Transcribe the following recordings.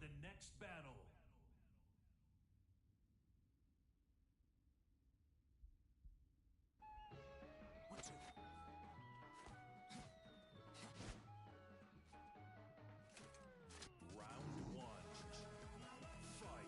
the next battle. Round one. Fight.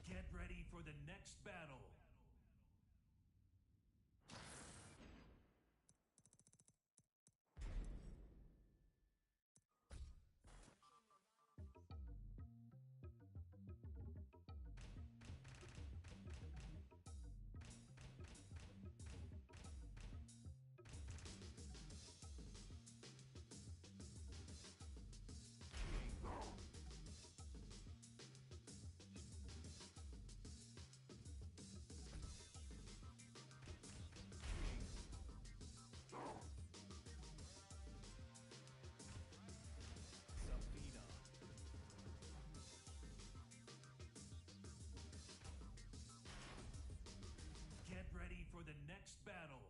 Get ready for the next battle. Get ready for the next battle.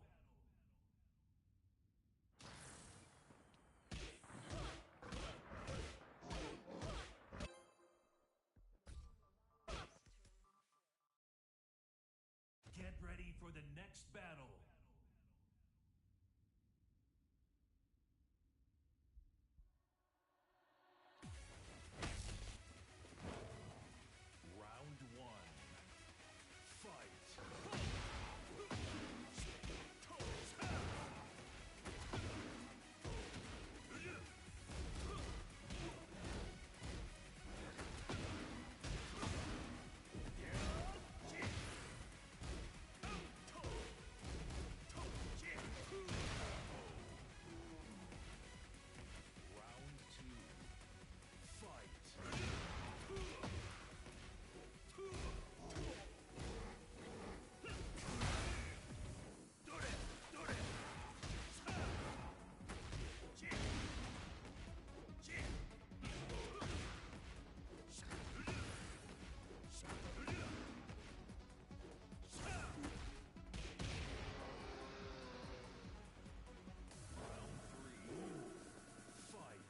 Get ready for the next battle. Round one. Fight. Round two. Fight. Round three. Fight.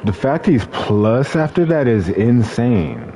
The fact he's plus after that is insane.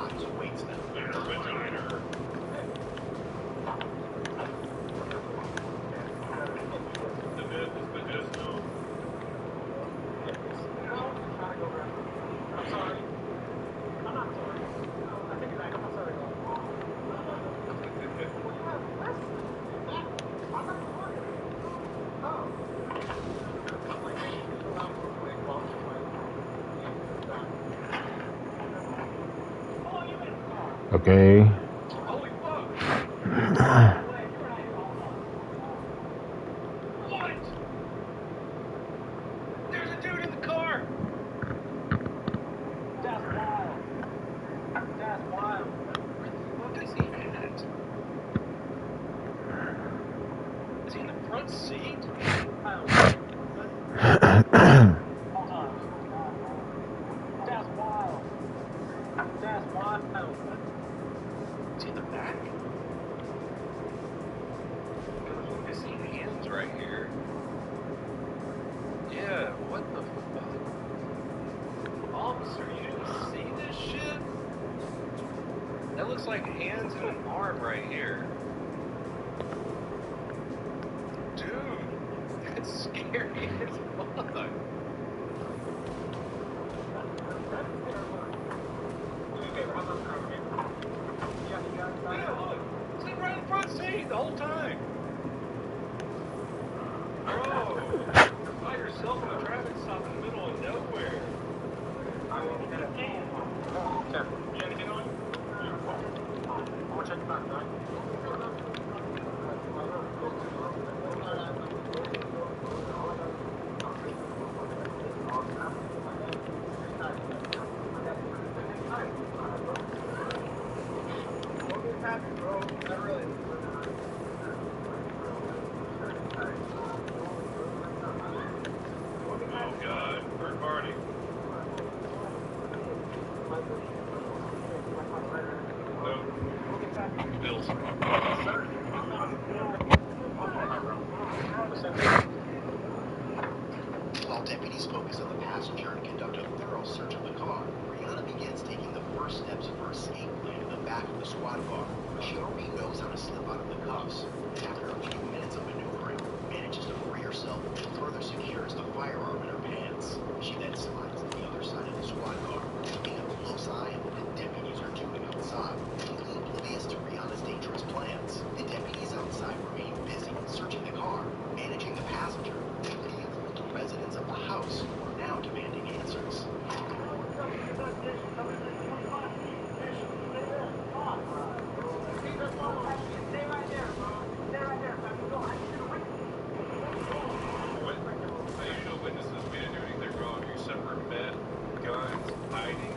surprise awaits them. Diner. The myth is medicinal. I'm sorry. I'm not sorry. I take it back. I'm not sorry at all. I'm not sorry. Oh. I'm like, hey, can you go out real quick while I'm like, oh, you in the car. Okay. Holy fuck! What? There's a dude in the car! That's wild. That's wild. Where the fuck is he at? Is he in the front seat? Hold on. That's wild. That's wild. Is he in the back? I see hands right here. Yeah, what the fuck? Officer, you didn't see this shit? That looks like hands and an arm right here. Dude, that's scary as fuck. Yeah, look, sit right in the front seat the whole time. Bro, you're by yourself in a traffic stop in the middle of nowhere. You gotta get on? I'm gonna check the back, right? Oh god, third party. No. Bills. While deputies focus on the passenger and conduct a thorough search of the car, Brianna begins taking the first steps of her escape plan in the back of the squad car. She already knows how to slip out of the cuffs, and after a few minutes of maneuvering, manages to free herself and further secures the firearm in her pants. She then slides to the other side of the squad car, keeping a close eye on what the deputies are doing outside, completely oblivious to Brianna's dangerous plans. The deputies outside remain busy searching the car, managing the passenger, including the residents of the house who are now demanding answers. What? The usual witnesses, we didn't do anything wrong. You separate bed, guns, hiding.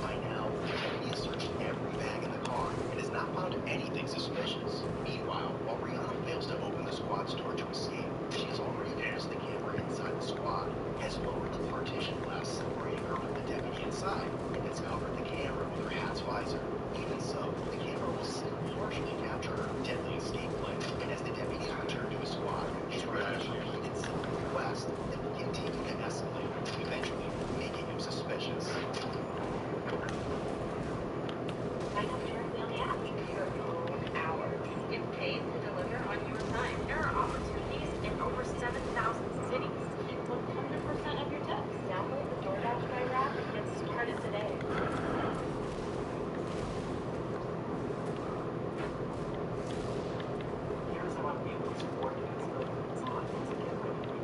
By now, the deputy has searched every bag in the car and has not found anything suspicious. Meanwhile, while Brianna fails to open the squad's door to escape, she has already noticed the camera inside the squad, has lowered the partition glass separating her from the deputy inside, and has covered the camera with her hat's visor. Even so, the camera will still partially capture her deadly escape plan, and as the deputies return to his squad, she's ready to repeat its simple request that will continue to escalate, eventually making him suspicious. Get paid to deliver on your time. There are opportunities in over 7,000 cities. Book 100% of your tips. Download the DoorDash Driver app and get started today. Here's what people's working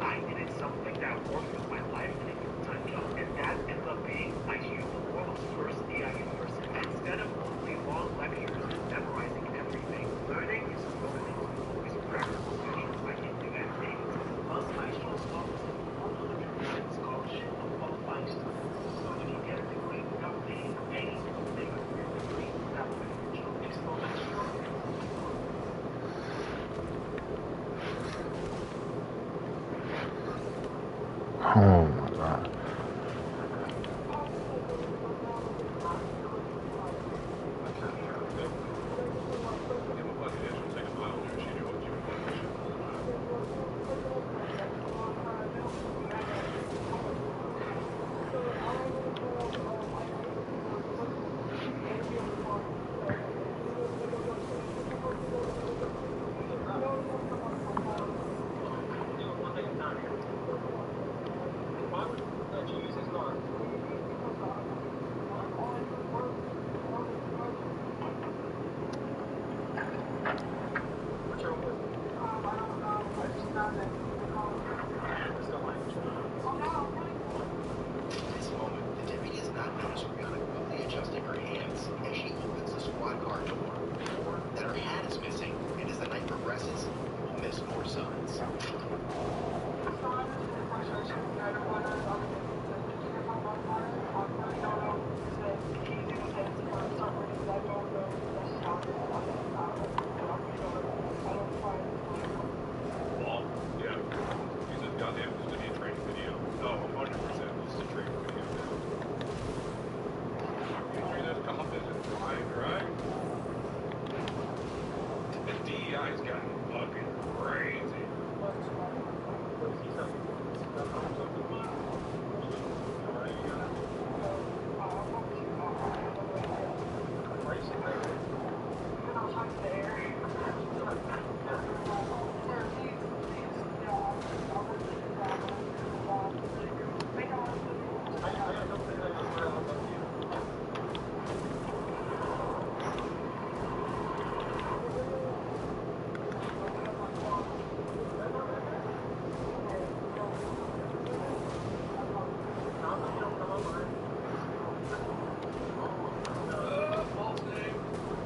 I needed something that worked with my life in a time job, and that ended up being ICU, the world's first AI university. Instead of only long lectures and memorizing everything, learning is learning. Always practical sessions I can do at days. Plus, ICU offers a 100% scholarship of qualifying students. So if you get a degree without paying a penny, they can get a degree without financial exposure. Oh my god. Give him a fucking inch, we'll take a mile, do what you do. At this moment, the deputy has not noticed Rihanna quickly adjusting her hands as she opens the squad car door, or that her hat is missing, and as the night progresses, we will miss more signs. Well, yeah. Use a goddamn video training video. Oh, 100% use the training video now. Usually there's competition flying, right? The DEI's gotten fucking crazy.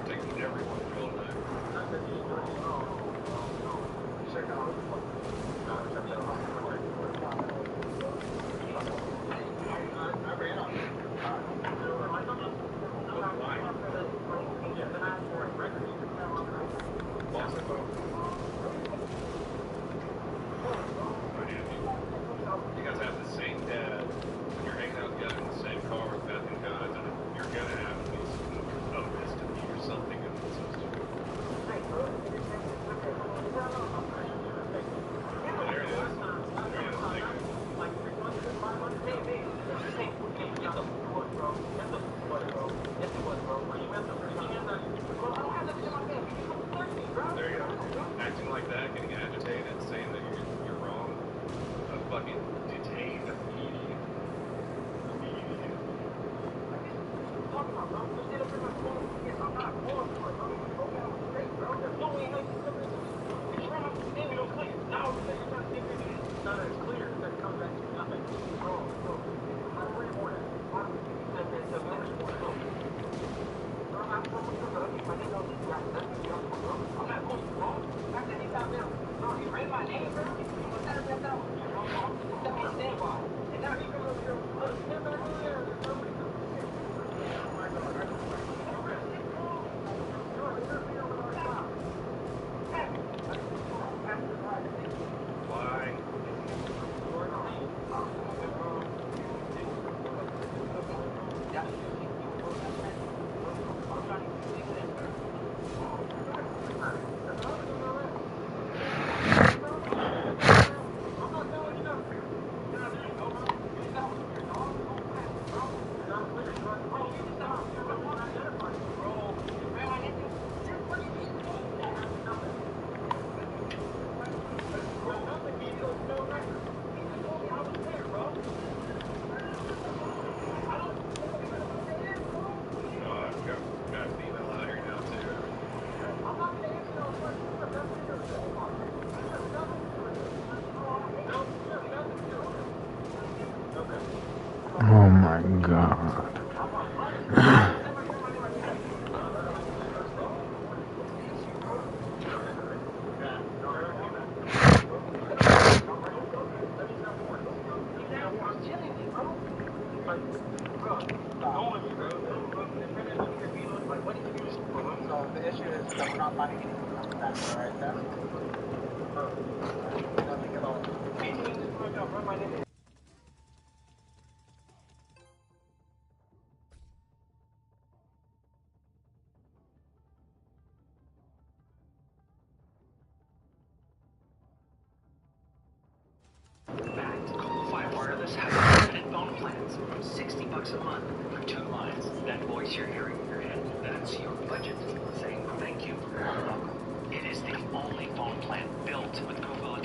Taking everyone real nice. You guys have the same dad, and you're hanging out together in the same car with Bethany guys, and you're gonna have at least a misdemeanor or something of this stupid. There it is. There it is. There you go. Acting like that, getting agitated, saying that you're wrong. A fucking detained idiot. Why? Got a female out here now too. Oh my god. So the issue is that we're not finding anything on the back, alright? That's nothing at all. Five Wireless has unlimited phone plans from $60 a month for 2 lines. That voice you're hearing in your head, that's your budget saying thank you for your welcome. It is the only phone plan built with Google.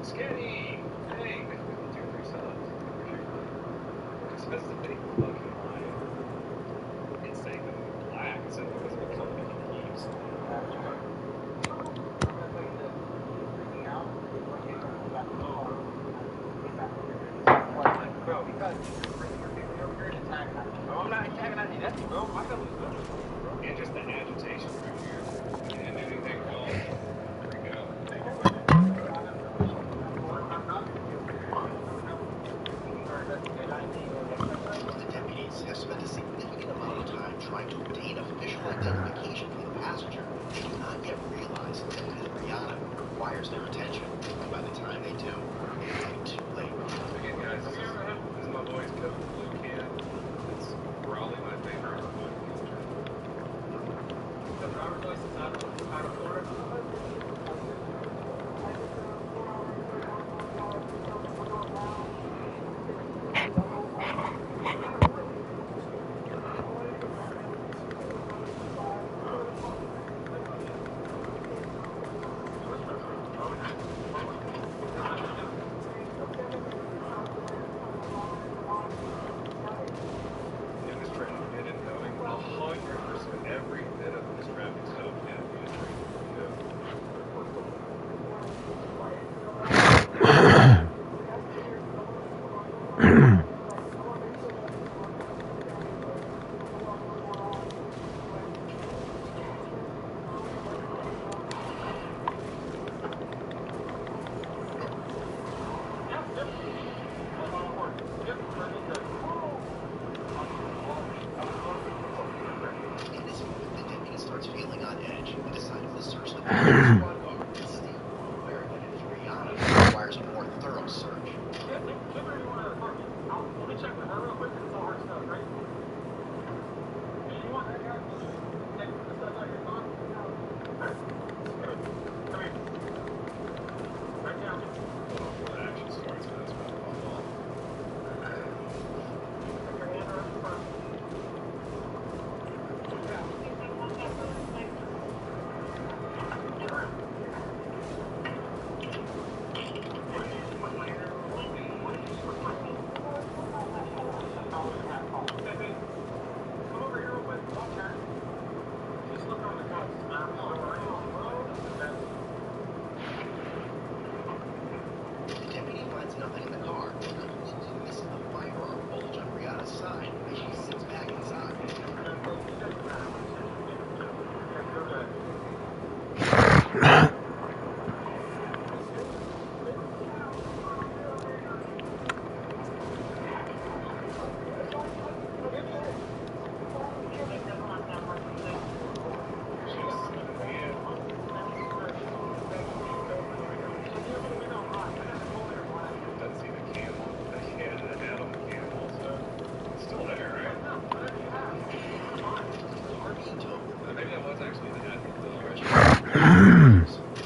Skinny! Hey, 2 3 subs. Appreciate that. That's the big fucking lie. It's saying that it's black. It's saying because of the company he keeps. Bro, because you're attacking at me. Bro, I'm not attacking at you. That's bro. My family's good. And just the agitation right here. And anything else, freak out. The deputies have spent a significant amount of time trying to obtain official identification from the passenger. They do not yet realize that Ms. Brianna requires their attention. And by the time they do, it's too late. Again, guys, this is my boy's Coke Blue Can. It's probably my favorite. The driver's license out of Florida. Demonstrating and knowing 100% every bit of this traffic stop can be a train. In this moment, the deputy starts feeling on edge and decides to search the car squad car. Still aware that Ms. Brianna requires a more thorough search. Let me check with her real quick. It's all her stuff, right? You want that guy to take the stuff out of your car? Come here. Right now. Before the action starts, that's what I'm on. Put your hand around the front. Come over here real quick. Walk back. Just look on the cuffs. The deputy finds nothing in the car, but completely misses the firearm bulge on Brianna's side as she sits back inside. Doesn't see the cam on. Yeah, the head on the cam also. It's still there, right? Are being told Maybe that was actually the head.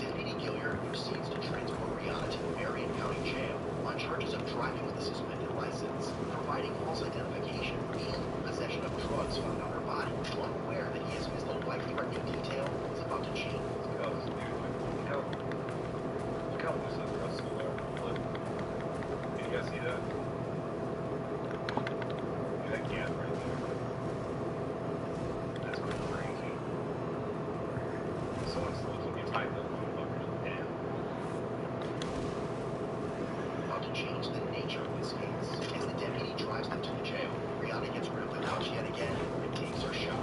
Deputy Gilliard proceeds to transport Brianna to Marion County Jail on charges of driving with a suspended license, providing false identification, and possession of drugs found on her body. Unaware that he has missed a life-threatening detail is about to change. Look how this dude, look how loose that rust is there. Look. Can you guys see that? Look at that gap right there. That's crazy. Someone's looking to type that motherfucker's down. About to change the nature of this case. As the deputy drives them to the jail, Brianna gets rid of the couch yet again and takes her shot.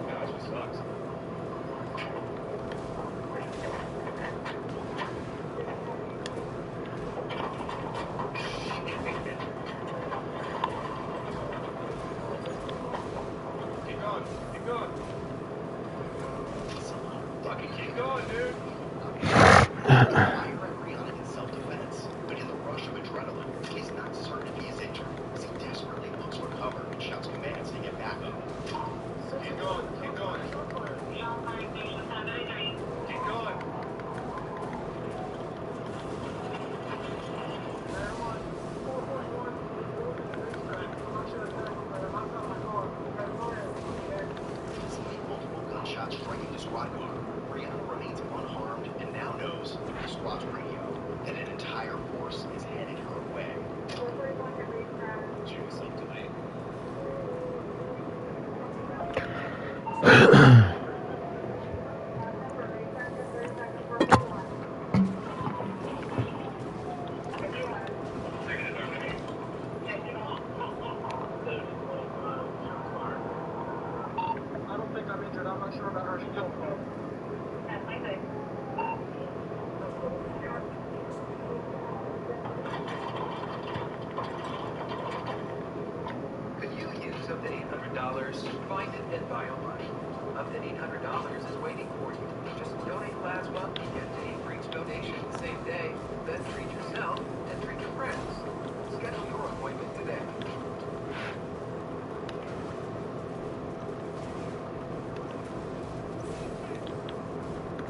Yeah, that just sucks. Keep going. Keep going. Fucking keep going, dude. Fire at Brianna in self-defense, but in the rush of adrenaline, he is not certain if he is injured, as he desperately looks for cover and shouts commands to get back up. Keep going. Keep going. Keep going. Multiple gunshots squad car. Brianna remains unharmed and now knows through the squad's radio that an entire force is headed her way. Choose something tonight. I don't think I'm injured. I'm not sure about her skill. Could you use up to $800? Find it and buy online. Up to $800 is waiting for you. Just donate last month and get a free donation the same day. Then treat yourself and treat your friends. Schedule your appointment today.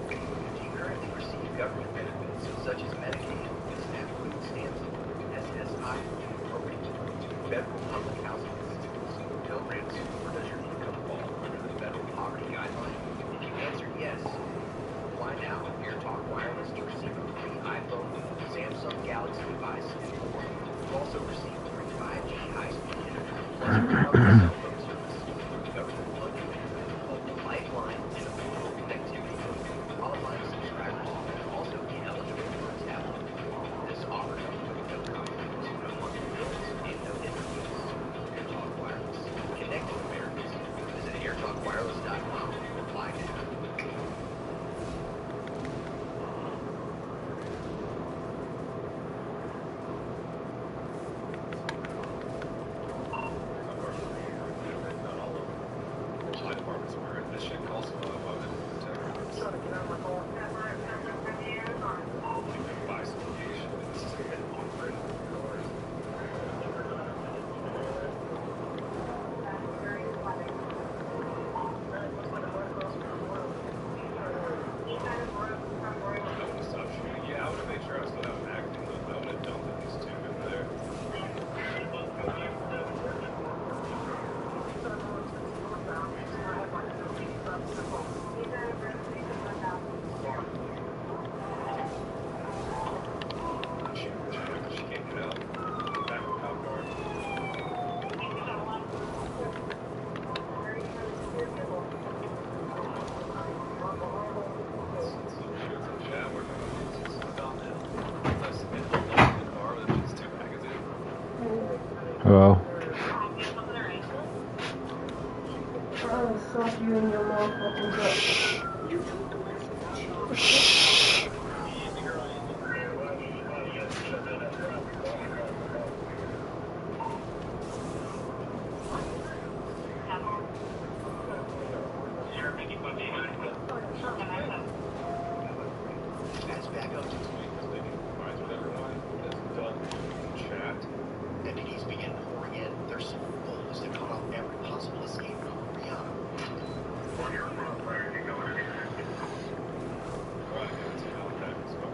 Do you currently receive government benefits such as Medicaid, SNAP food stamps, SSI, or federal public housing assistance? Pell Grants, or does your income fall under the federal poverty guideline? If you answered yes, apply now with Air Talk Wireless to receive a free iPhone, Samsung Galaxy device, and more. You also receive free 5G high-speed internet, plus free public cell phone service, government funding, local lifeline, and affordable connectivity. Online subscribers also be eligible for a tablet. This offer comes with no contract, no monthly bills, and no interviews. Air Talk Wireless. Connecting Americans. Visit airtalkwireless.com to apply now. My department's where this shit costs a lot of money to protect. Trying to get out of my car. You can buy some vacation. This is an offer in cars. I would stop shooting. Yeah, I would have made sure I still have an acting, but I would have dumped at least two in there. She can't get out. Back of the cop car. Yeah, we're down now. Let's get the car with just two magazines. Well, That's back up to Reminds with everyone that's done chat. deputies begin pouring in. They're so focused to cut off every possible escape from Brianna. Right,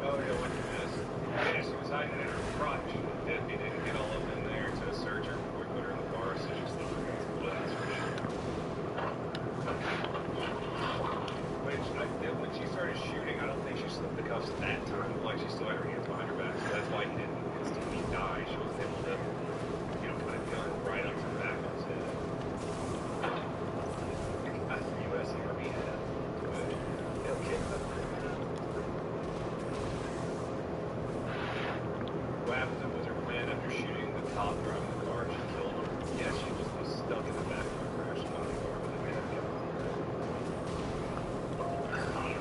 oh yeah, look at this. Yeah, she was hiding in her crotch. The deputy didn't get all up in there to search her before we put her in the car, so she slipped her against the glass. When she started shooting, I don't think she slipped the cuffs that time. Like she still had her hands behind her back, so that's why he didn't instantly die. She was able to, put a gun right up to the back of his head. That's the U.S. Army had. Okay. What happens was her plan after shooting the cop driving the car, she killed him. Yeah, she just was stuck in the back of the crash on the car, but they had kept her.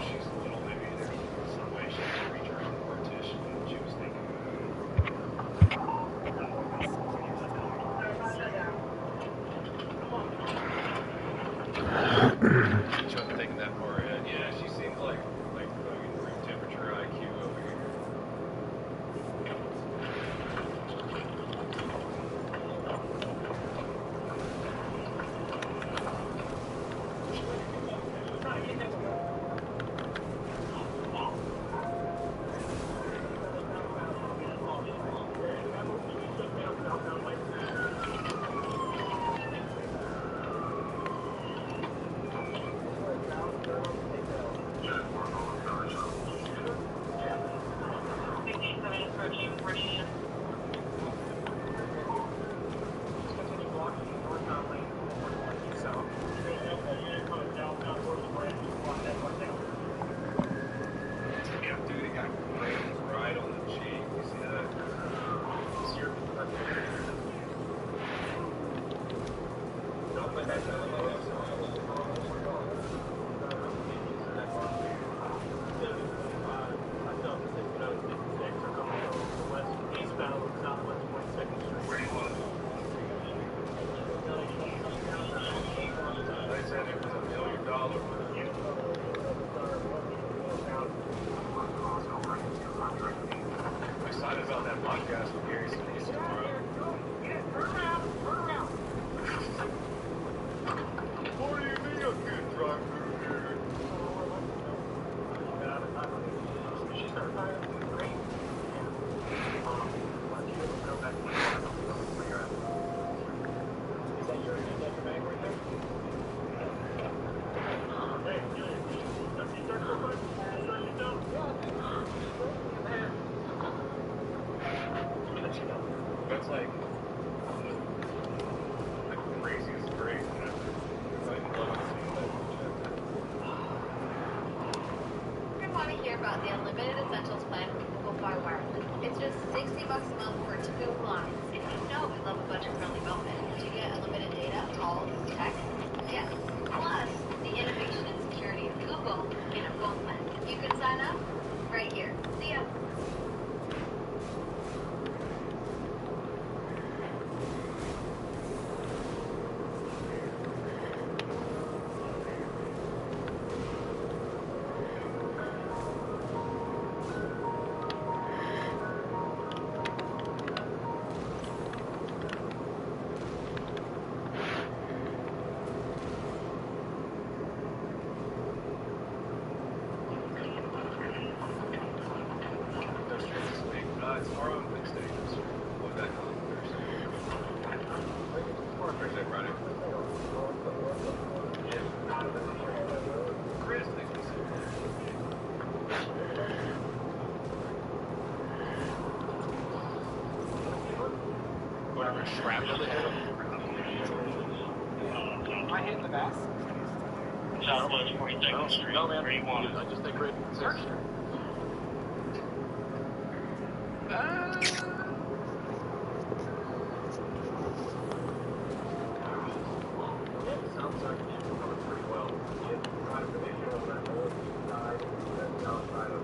She's a little, maybe there's some way she can reach her own partition, and she was thinking. She wasn't thinking that far ahead. Yeah, she seems like fucking room temperature IQ over here. hear about the unlimited essentials plan from Google Fi Wireless. It's just $60 a month for 2 lines. And you know we love a budget-friendly moment. Do you get unlimited data, calls, texts? Yes. Plus, the innovation and security of Google in a phone plan. You can sign up right here. See ya. It's our own big stages. What that on Thursday? Thursday, Friday. Yeah. Chris thinks we said whatever shrapnel they have. Am I hitting the back? Southwest 42nd Street. No, man. Where you want it? I just think right. Sounds like it's coming pretty well. It's kind of an issue on that north side, that's outside of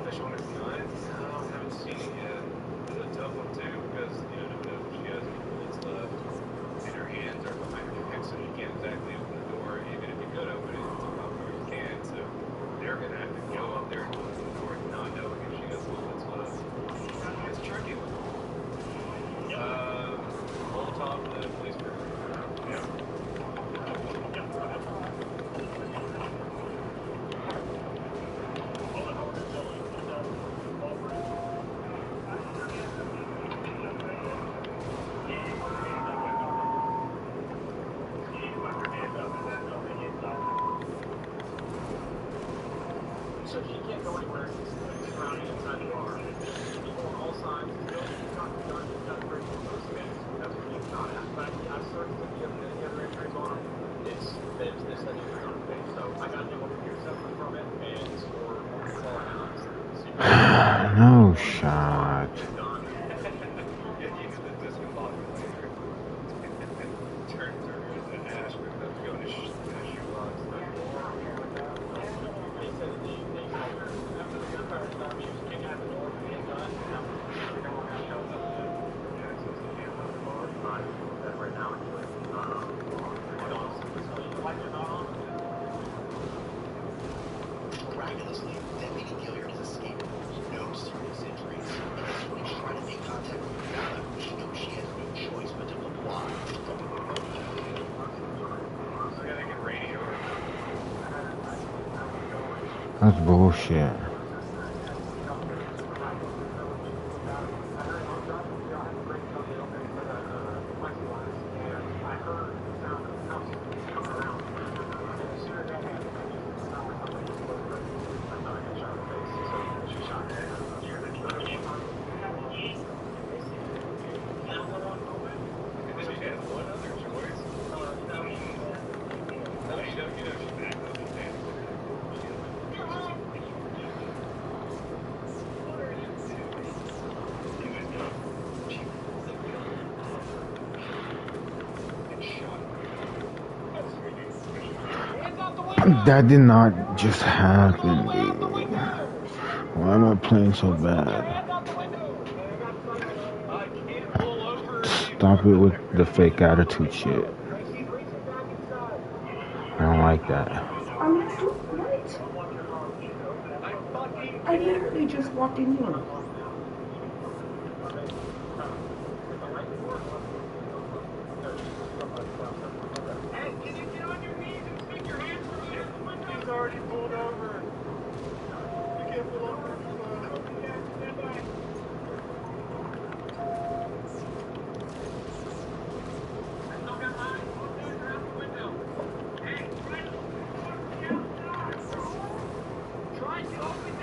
Fish on its nine? No, I haven't seen it yet. It's a tough one too because you don't know if she has any bullets left and her hands are behind her hips, so you can't exactly open the door. Even if you could open it, it's how far you can. So they're gonna have to go up there and open the door not knowing if she has bullets left. It's tricky. On top of the police cruiser. Yeah. So she can't go anywhere surrounding inside the bar. People on all sides, she's got the gun, she's got the bridge, those things. That's what he's not at. But I've searched if you have any other injuries on him. It's this that you on the face. So I got to look here separate from it and score No shot. Miraculously, Deputy Gilliard has escaped with no serious injuries. And as Switch trying to make contact with Rihanna, she knows she has no choice but to comply. That's bullshit. That did not just happen, dude. Why am I playing so bad? Stop it with the fake attitude shit. I don't like that. What? I literally just walked in here. Hey, can you get on your knees and stick your hands through there? He's already pulled over. You can't pull over. Stand by. Still got mine. They're out the window. Hey, try to open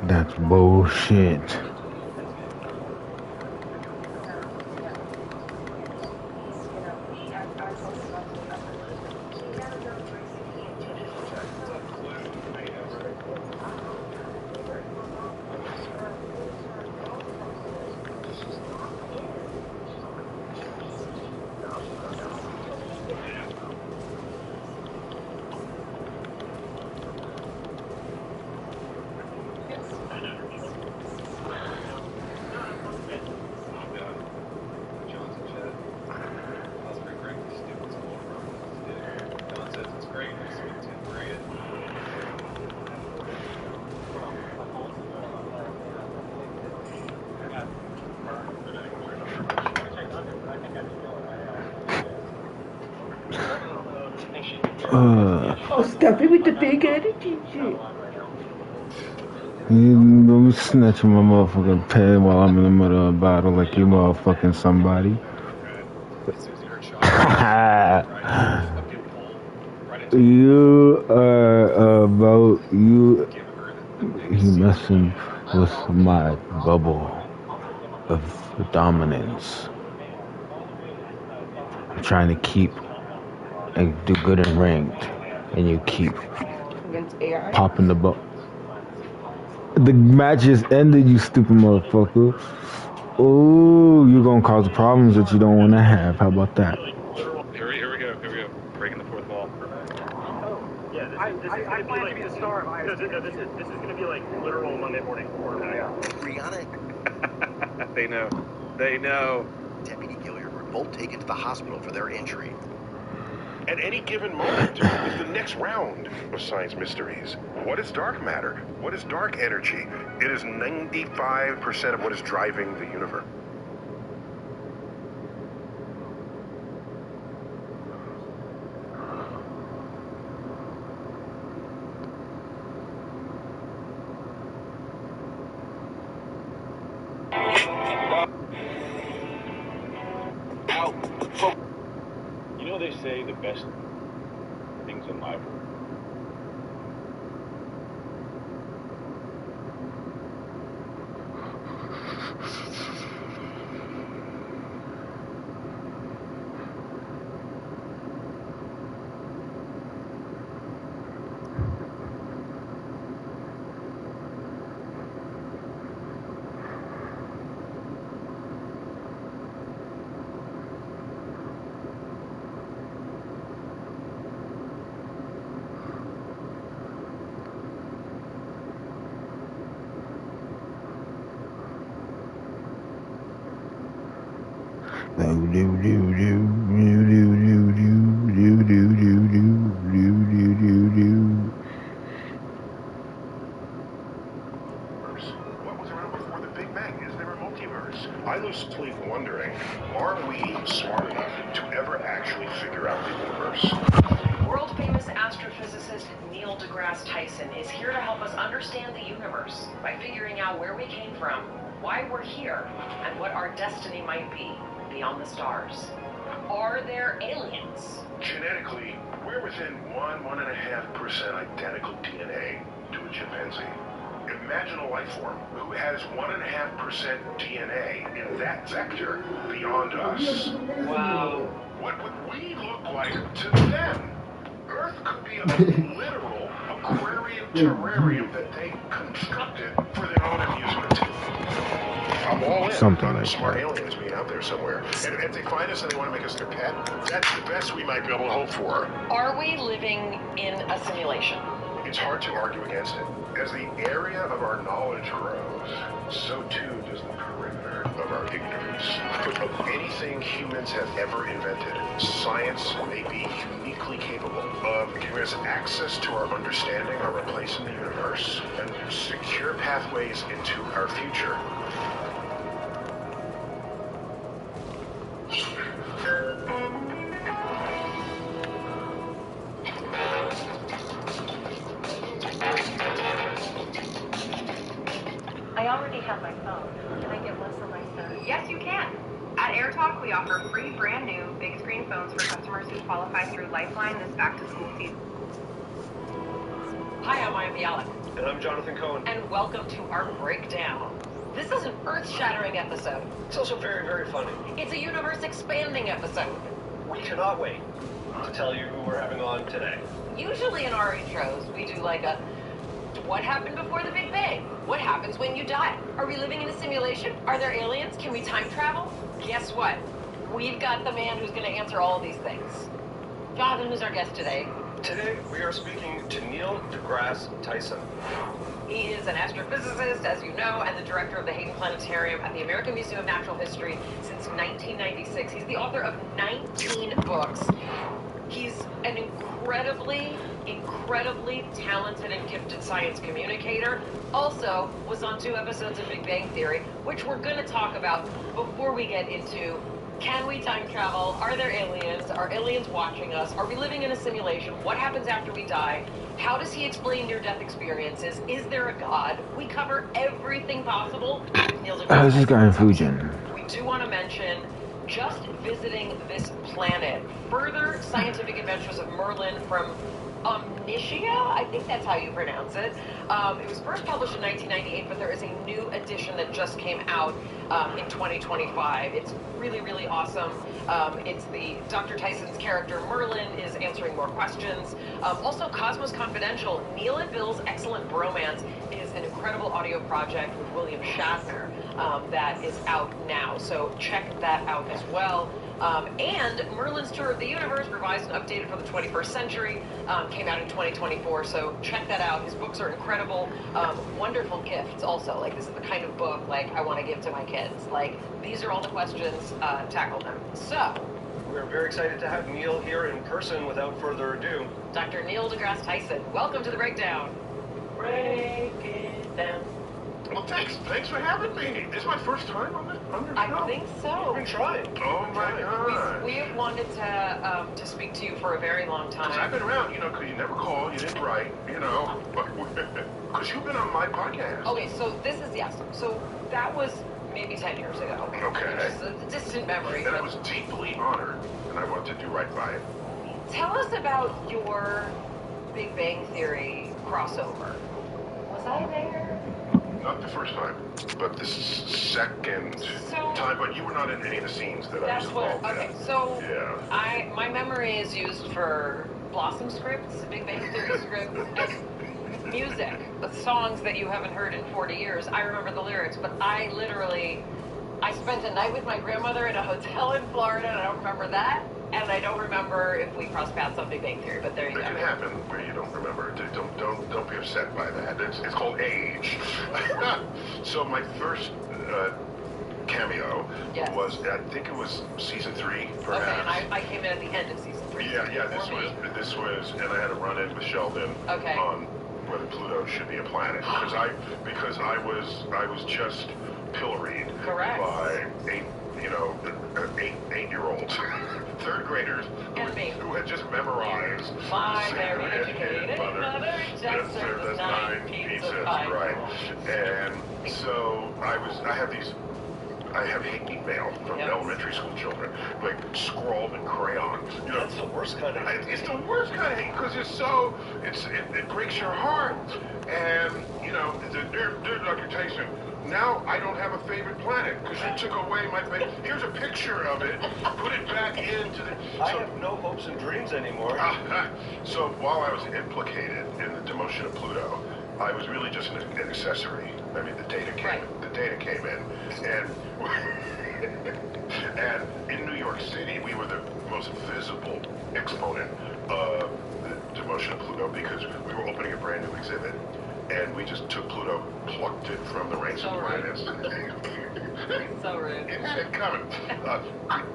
That's bullshit. Oh, stop it with the big energy shit. You snatching my motherfucking pen while I'm in the middle of a battle like you motherfucking somebody. You are about you messing with my bubble of dominance. I'm trying to keep and do good in ranked, and you keep Against AI? popping the ball. The match just ended, you stupid motherfucker. Oh, you're gonna cause problems that you don't want to have. How about that? Here we go. Breaking the fourth wall. Yeah, I plan to be the star of IST. No, this is going to be like literal Monday morning quarterback. Rihanna They know. Deputy Gilliard were both taken to the hospital for their injury. At any given moment is the next round of science mysteries. What is dark matter? What is dark energy? It is 95% of what is driving the universe. You know, they say the best things in life What was around before the Big Bang? Is there a multiverse? I lose sleep wondering, are we smart enough to ever actually figure out the universe? World-famous astrophysicist Neil deGrasse Tyson is here to help us understand the universe by figuring out where we came from, why we're here, and what our destiny might be beyond the stars. Are there aliens? Genetically, we're within 1.5% identical DNA to a chimpanzee. Imagine a life form who has 1.5% DNA in that vector beyond us. Wow. What would we look like to them? Earth could be a literal aquarium terrarium that they constructed for their own amusement. I'm all in Something on like smart that. aliens being out there somewhere. And if they find us and they want to make us their pet, that's the best we might be able to hope for. Are we living in a simulation? It's hard to argue against it. As the area of our knowledge grows, so too does the perimeter of our ignorance. But of anything humans have ever invented, science may be uniquely capable of giving us access to our understanding, our place in the universe, and secure pathways into our future. I already have my phone. Can I get one for my son? Yes, you can. At AirTalk, we offer free brand new big screen phones for customers who qualify through Lifeline this back to school season. Hi, I'm Maya Bialik. And I'm Jonathan Cohen. And welcome to our breakdown. This is an earth-shattering episode. It's also very, very funny. It's a universe-expanding episode. We cannot wait to tell you who we're having on today. Usually in our intros, we do like a, what happened before the Big Bang? What happens when you die? Are we living in a simulation? Are there aliens? Can we time travel? Guess what? We've got the man who's going to answer all of these things. Jonathan, who's our guest today? Today, we are speaking to Neil deGrasse Tyson. He is an astrophysicist, as you know, and the director of the Hayden Planetarium at the American Museum of Natural History since 1996. He's the author of 19 books. He's an incredibly talented and gifted science communicator. Also was on 2 episodes of Big Bang Theory, which we're going to talk about before we get into, can we time travel? Are there aliens? Are aliens watching us? Are we living in a simulation? What happens after we die? How does he explain near-death experiences? Is there a God? We cover everything possible with Neil deGrasse. I just got infusion. We do want to mention just visiting this planet. Further scientific adventures of Merlin from Omniscia, I think that's how you pronounce it. It was first published in 1998, but there is a new edition that just came out in 2025. It's really, really awesome. It's the Dr. Tyson's character Merlin is answering more questions. Also, Cosmos Confidential, Neil and Bill's Excellent Bromance is an incredible audio project with William Shatner that is out now. So check that out as well. And Merlin's Tour of the Universe, revised and updated for the 21st century, came out in 2024, so check that out. His books are incredible, wonderful gifts also. Like, this is the kind of book, like, I want to give to my kids. Like, these are all the questions, tackle them. So, We're very excited to have Neil here in person. Without further ado, Dr. Neil deGrasse Tyson, welcome to the Breakdown. Break it down. Well, thanks for having me. This is my first time on your show. I think so. you've been trying. Oh my God. We have wanted to speak to you for a very long time. Because I've been around, because you never call, you didn't write, because you've been on my podcast. Okay, so this is, yes. So that was maybe 10 years ago. Okay. Which is a distant memory. And I was deeply honored, and I wanted to do right by it. Tell us about your Big Bang Theory crossover. Was I there? Not the first time, but the second time. But you were not in any of the scenes that I was involved in. Okay, so yeah. my memory is used for Blossom scripts, Big Bang Theory scripts, and music. The songs that you haven't heard in 40 years. I remember the lyrics, but I spent a night with my grandmother in a hotel in Florida, and I don't remember that. And I don't remember if we crossed paths on Big Bang Theory, but there you go. It can happen where you don't remember. Don't be upset by that. It's called age. So my first cameo was, I think it was season 3, perhaps. Okay, and I came in at the end of season 3. Yeah. This was, and I had a run-in with Sheldon on whether Pluto should be a planet because I was just pilloried by 8-year-olds, 3rd graders who had just memorized My very educated mother just served us 9 pizzas, right? And so I have hate mail from elementary school children, like scrawled in crayons. That's the worst kind of hate. It's the worst kind of hate because it breaks your heart. And dear Dr. Tyson, now I don't have a favorite planet because you took away my favorite. Here's a picture of it. Put it back into the. I have no hopes and dreams anymore. So while I was implicated in the demotion of Pluto, I was really just an accessory. I mean, the data came in, and and in New York City, we were the most visible exponent of the demotion of Pluto because we were opening a brand new exhibit, and we just took Pluto, plucked it from the ranks of planets. So rude. It had it coming.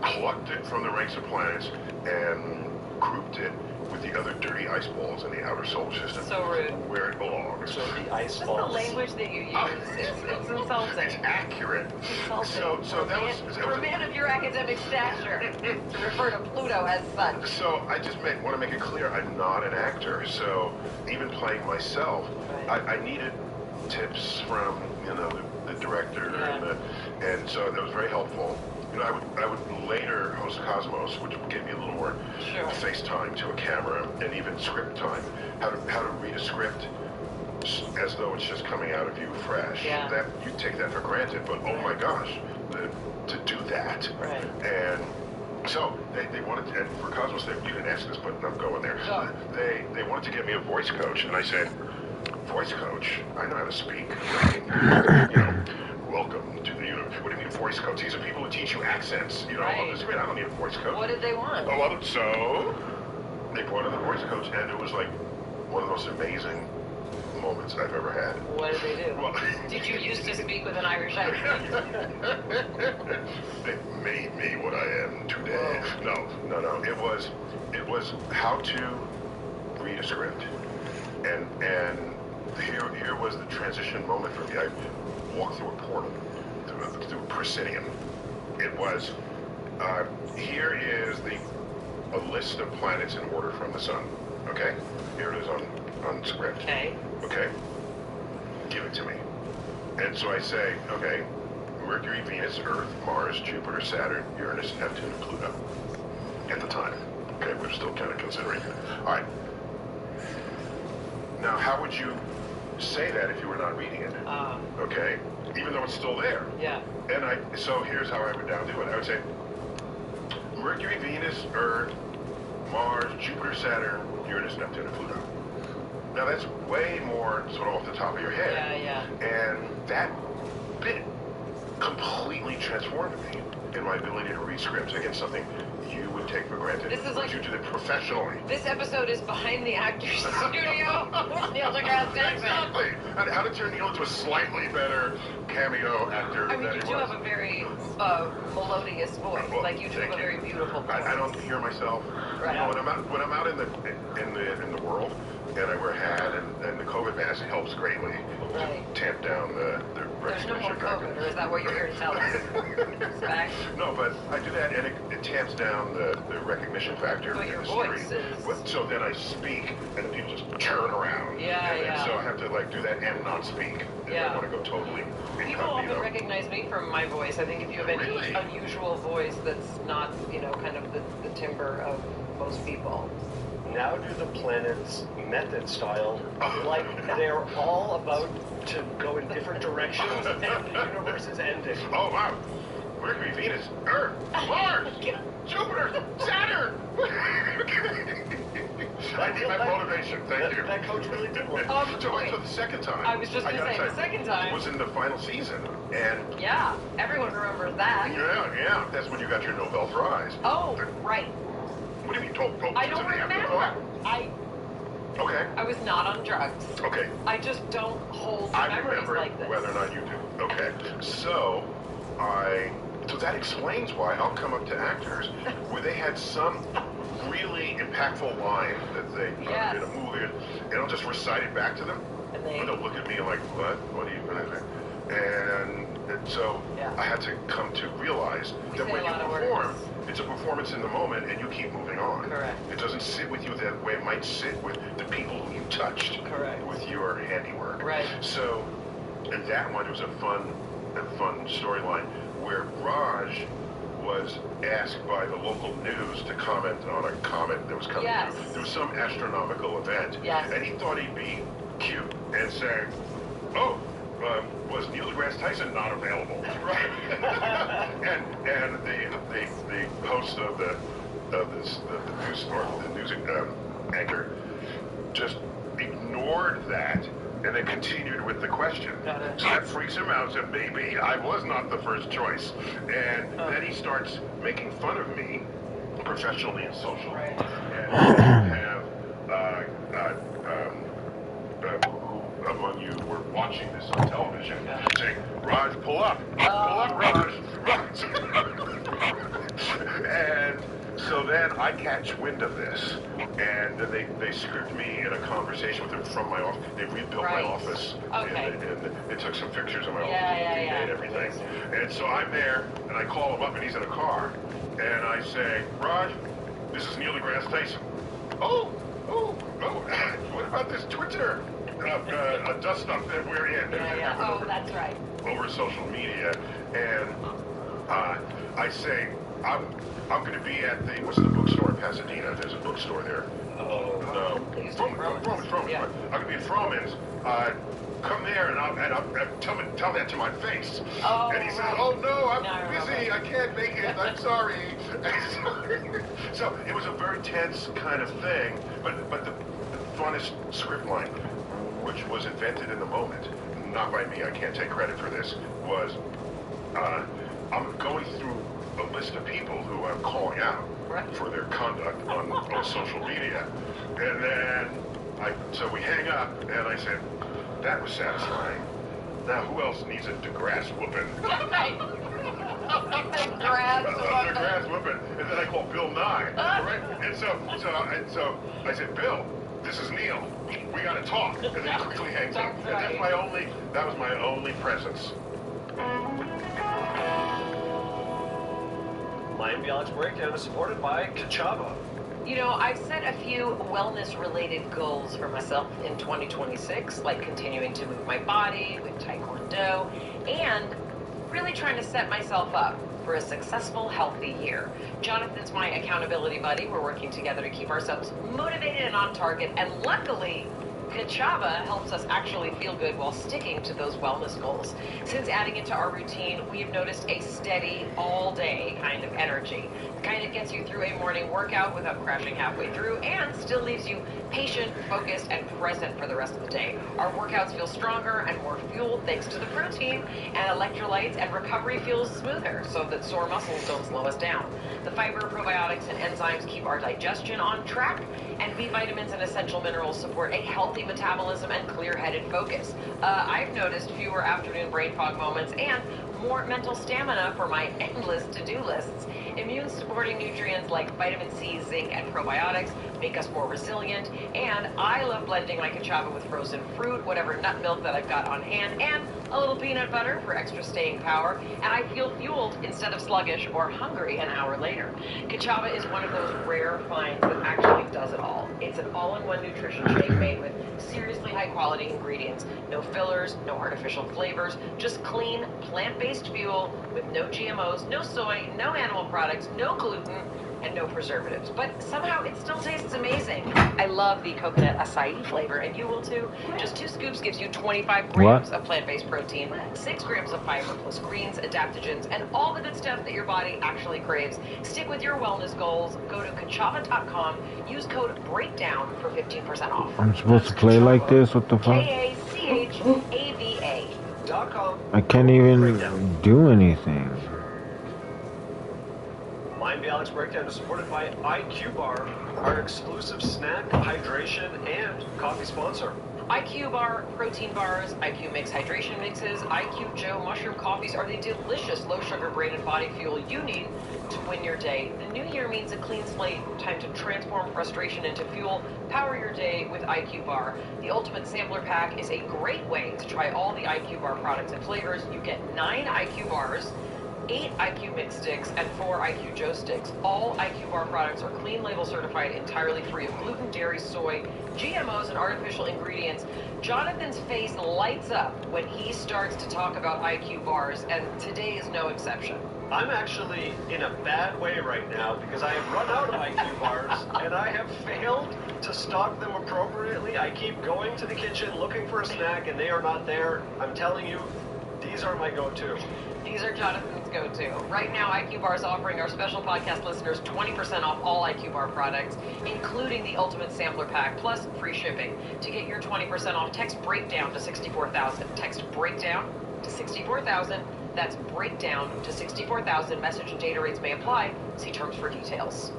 Plucked it from the ranks of planets and grouped it with the other dirty ice balls in the outer solar system. So rude. Where it belongs. So the ice Just balls. the language that you use, it's insulting. It's accurate. It's So that was for a man of your academic stature to refer to Pluto as such. So I just want to make it clear, I'm not an actor. So even playing myself, I needed tips from the director, and so that was very helpful. I would later host Cosmos, which gave me a little more face time to a camera and even script time. How to read a script as though it's just coming out of you fresh. Yeah. That you take that for granted, but oh my gosh, to do that. Right. And so they wanted to, and for Cosmos, you didn't ask this, but I'm going there. Go. They wanted to get me a voice coach, and I said, voice coach? I know how to speak. Welcome to the universe. What do you mean voice coach? These are people who teach you accents. Right. All this. I don't need a voice coach. What did they want? Oh, well, so they brought in the voice coach, and it was like one of the most amazing moments I've ever had. What did they do? Well, Did you used to speak with an Irish accent? It made me what I am today. No. It was how to read a script, and here was the transition moment for me. I walked through a portal, through a proscenium. It was here is a list of planets in order from the sun. Okay, here it is on script. Okay. Okay, give it to me. And so I say, okay, Mercury, Venus, Earth, Mars, Jupiter, Saturn, Uranus, Neptune, and Pluto. At the time. Okay, we're still kind of considering it. All right. Now, how would you say that if you were not reading it? Okay, even though it's still there. Yeah. And so here's how I would now do it. I would say Mercury, Venus, Earth, Mars, Jupiter, Saturn, Uranus, Neptune, and Pluto. Now that's way more sort of off the top of your head. Yeah. And that bit completely transformed me in my ability to read scripts against something you would take for granted. This is like you did it professionally. This episode is behind the actor's studio with Neil deGrasse Tyson. Exactly. And how to turn Neil into a slightly better cameo actor. I mean, than you he do was. have a very melodious voice. Well, like you do have a very beautiful voice. I don't hear myself. Right. You know, when I'm out in the world and I wear a hat and the COVID mask helps greatly to tamp down the There's no more recognition factor. COVID, or is that what you're here to tell us? It's back. No, but I do that and it tamps down the recognition factor But in your the voice street. is... So then I speak and people just turn around. And so I have to like do that and not speak if I want to go totally People often incognito. recognize me from my voice. I think if you have any unusual voice that's not, kind of the timbre of most people. Now do the planets method style, like they're all about to go in different directions and the universe is ending. Oh, wow. Mercury, Venus, Earth, Mars, Jupiter, Saturn. I need my motivation. Thank you. That coach really did one. So the second time. I was just going to say, the second time was in the final season. And yeah, everyone remembers that. Yeah. That's when you got your Nobel Prize. Oh, right. What do you mean? Don't I don't remember. Okay. I was not on drugs. Okay. I just don't hold I memories remember like this. whether or not you do. Okay. So that explains why I'll come up to actors where they had some really impactful line that they in a movie, and I'll just recite it back to them, and they'll look at me like, what are you going to say? And so I had to come to realize that when you perform, it's a performance in the moment, and you keep moving on. Correct. It doesn't sit with you that way it might sit with the people who you touched. Correct. With your handiwork. Right. So, and that one was a fun storyline where Raj was asked by the local news to comment on a comet that was coming through. There was some astronomical event. Yes. And he thought he'd be cute and say, was Neil deGrasse Tyson not available? Right. and the host of the news or the news anchor just ignored that and then continued with the question. So that freaks him out. Said maybe I was not the first choice, and then he starts making fun of me professionally and socially. And have who among you were watching this on television saying, Raj, pull up, Raj. And so then I catch wind of this, and then they script me in a conversation with them from my office. They rebuilt my office, and they took some pictures of my office, and everything. And so I'm there, and I call him up, and he's in a car, and I say, Raj, this is Neil deGrasse Tyson. Oh, what about this Twitter dust-up that we're in? Oh, that's right. Over social media, and I say, I'm going to be at what's the bookstore in Pasadena? There's a bookstore there Oh, no. Froman. Yeah. I'm gonna be at Froman's. Come there and I'll tell that to my face. Oh, and he says, right. "Oh no, I'm Now I busy. I can't make it. I'm sorry." So it was a very tense kind of thing. But the funnest script line, which was invented in the moment, not by me, I can't take credit for this, was I'm going through a list of people who I'm calling out for their conduct on social media. And then so we hang up, and I said, that was satisfying. Now, who else needs a DeGrasse whooping? DeGrasse whooping. And then I call Bill Nye. Right? And so I said, Bill, this is Neil. We got to talk. And then he quickly hangs up. And that was my only presence. Miami Alex Breakdown is supported by Kachava. You know, I've set a few wellness-related goals for myself in 2026, like continuing to move my body with Taekwondo, and really trying to set myself up for a successful, healthy year. Jonathan's my accountability buddy. We're working together to keep ourselves motivated and on target, and luckily, Kachava helps us actually feel good while sticking to those wellness goals. Since adding it to our routine, we have noticed a steady, all-day kind of energy. The kind that gets you through a morning workout without crashing halfway through and still leaves you patient, focused, and present for the rest of the day. Our workouts feel stronger and more fueled thanks to the protein and electrolytes, and recovery feels smoother so that sore muscles don't slow us down. The fiber, probiotics, and enzymes keep our digestion on track, and B vitamins and essential minerals support a healthy metabolism and clear-headed focus. I've noticed fewer afternoon brain fog moments and more mental stamina for my endless to-do lists. Immune-supporting nutrients like vitamin C, zinc, and probiotics make us more resilient, and I love blending my Kachava with frozen fruit, whatever nut milk that I've got on hand, and a little peanut butter for extra staying power, and I feel fueled instead of sluggish or hungry an hour later. Kachava is one of those rare finds that actually does it all. It's an all-in-one nutrition shake made with seriously high-quality ingredients. No fillers, no artificial flavors, just clean, plant-based fuel with no GMOs, no soy, no animal products, no gluten, and no preservatives. But somehow it still tastes amazing. I love the coconut acai flavor, and you will too. Just 2 scoops gives you 25 grams of plant-based protein, 6 grams of fiber plus greens, adaptogens, and all the good stuff that your body actually craves. Stick with your wellness goals. Go to kachava.com. Use code BREAKDOwn for 15% off. I'm supposed to play like this? What the fuck? KACHAVA.com. I can't even do anything. Miami Alex Breakdown is supported by IQ Bar, our exclusive snack, hydration, and coffee sponsor. IQ Bar protein bars, IQ Mix hydration mixes, IQ Joe mushroom coffees are the delicious low-sugar brain and body fuel you need to win your day. The new year means a clean slate, time to transform frustration into fuel. Power your day with IQ Bar. The Ultimate Sampler Pack is a great way to try all the IQ Bar products and flavors. You get 9 IQ Bars, 8 IQ Mix sticks, and 4 IQ Joe sticks. All IQ Bar products are clean label certified, entirely free of gluten, dairy, soy, GMOs, and artificial ingredients. Jonathan's face lights up when he starts to talk about IQ Bars, and today is no exception. I'm actually in a bad way right now because I have run out of IQ Bars and I have failed to stock them appropriately. I keep going to the kitchen looking for a snack and they are not there. I'm telling you, these are my go-to. These are Jonathan's go-to. Right now, IQ Bar is offering our special podcast listeners 20% off all IQ Bar products, including the Ultimate Sampler Pack, plus free shipping. To get your 20% off, text BREAKDOWN to 64,000. Text BREAKDOWN to 64,000. That's BREAKDOWN to 64,000. Message and data rates may apply. See terms for details.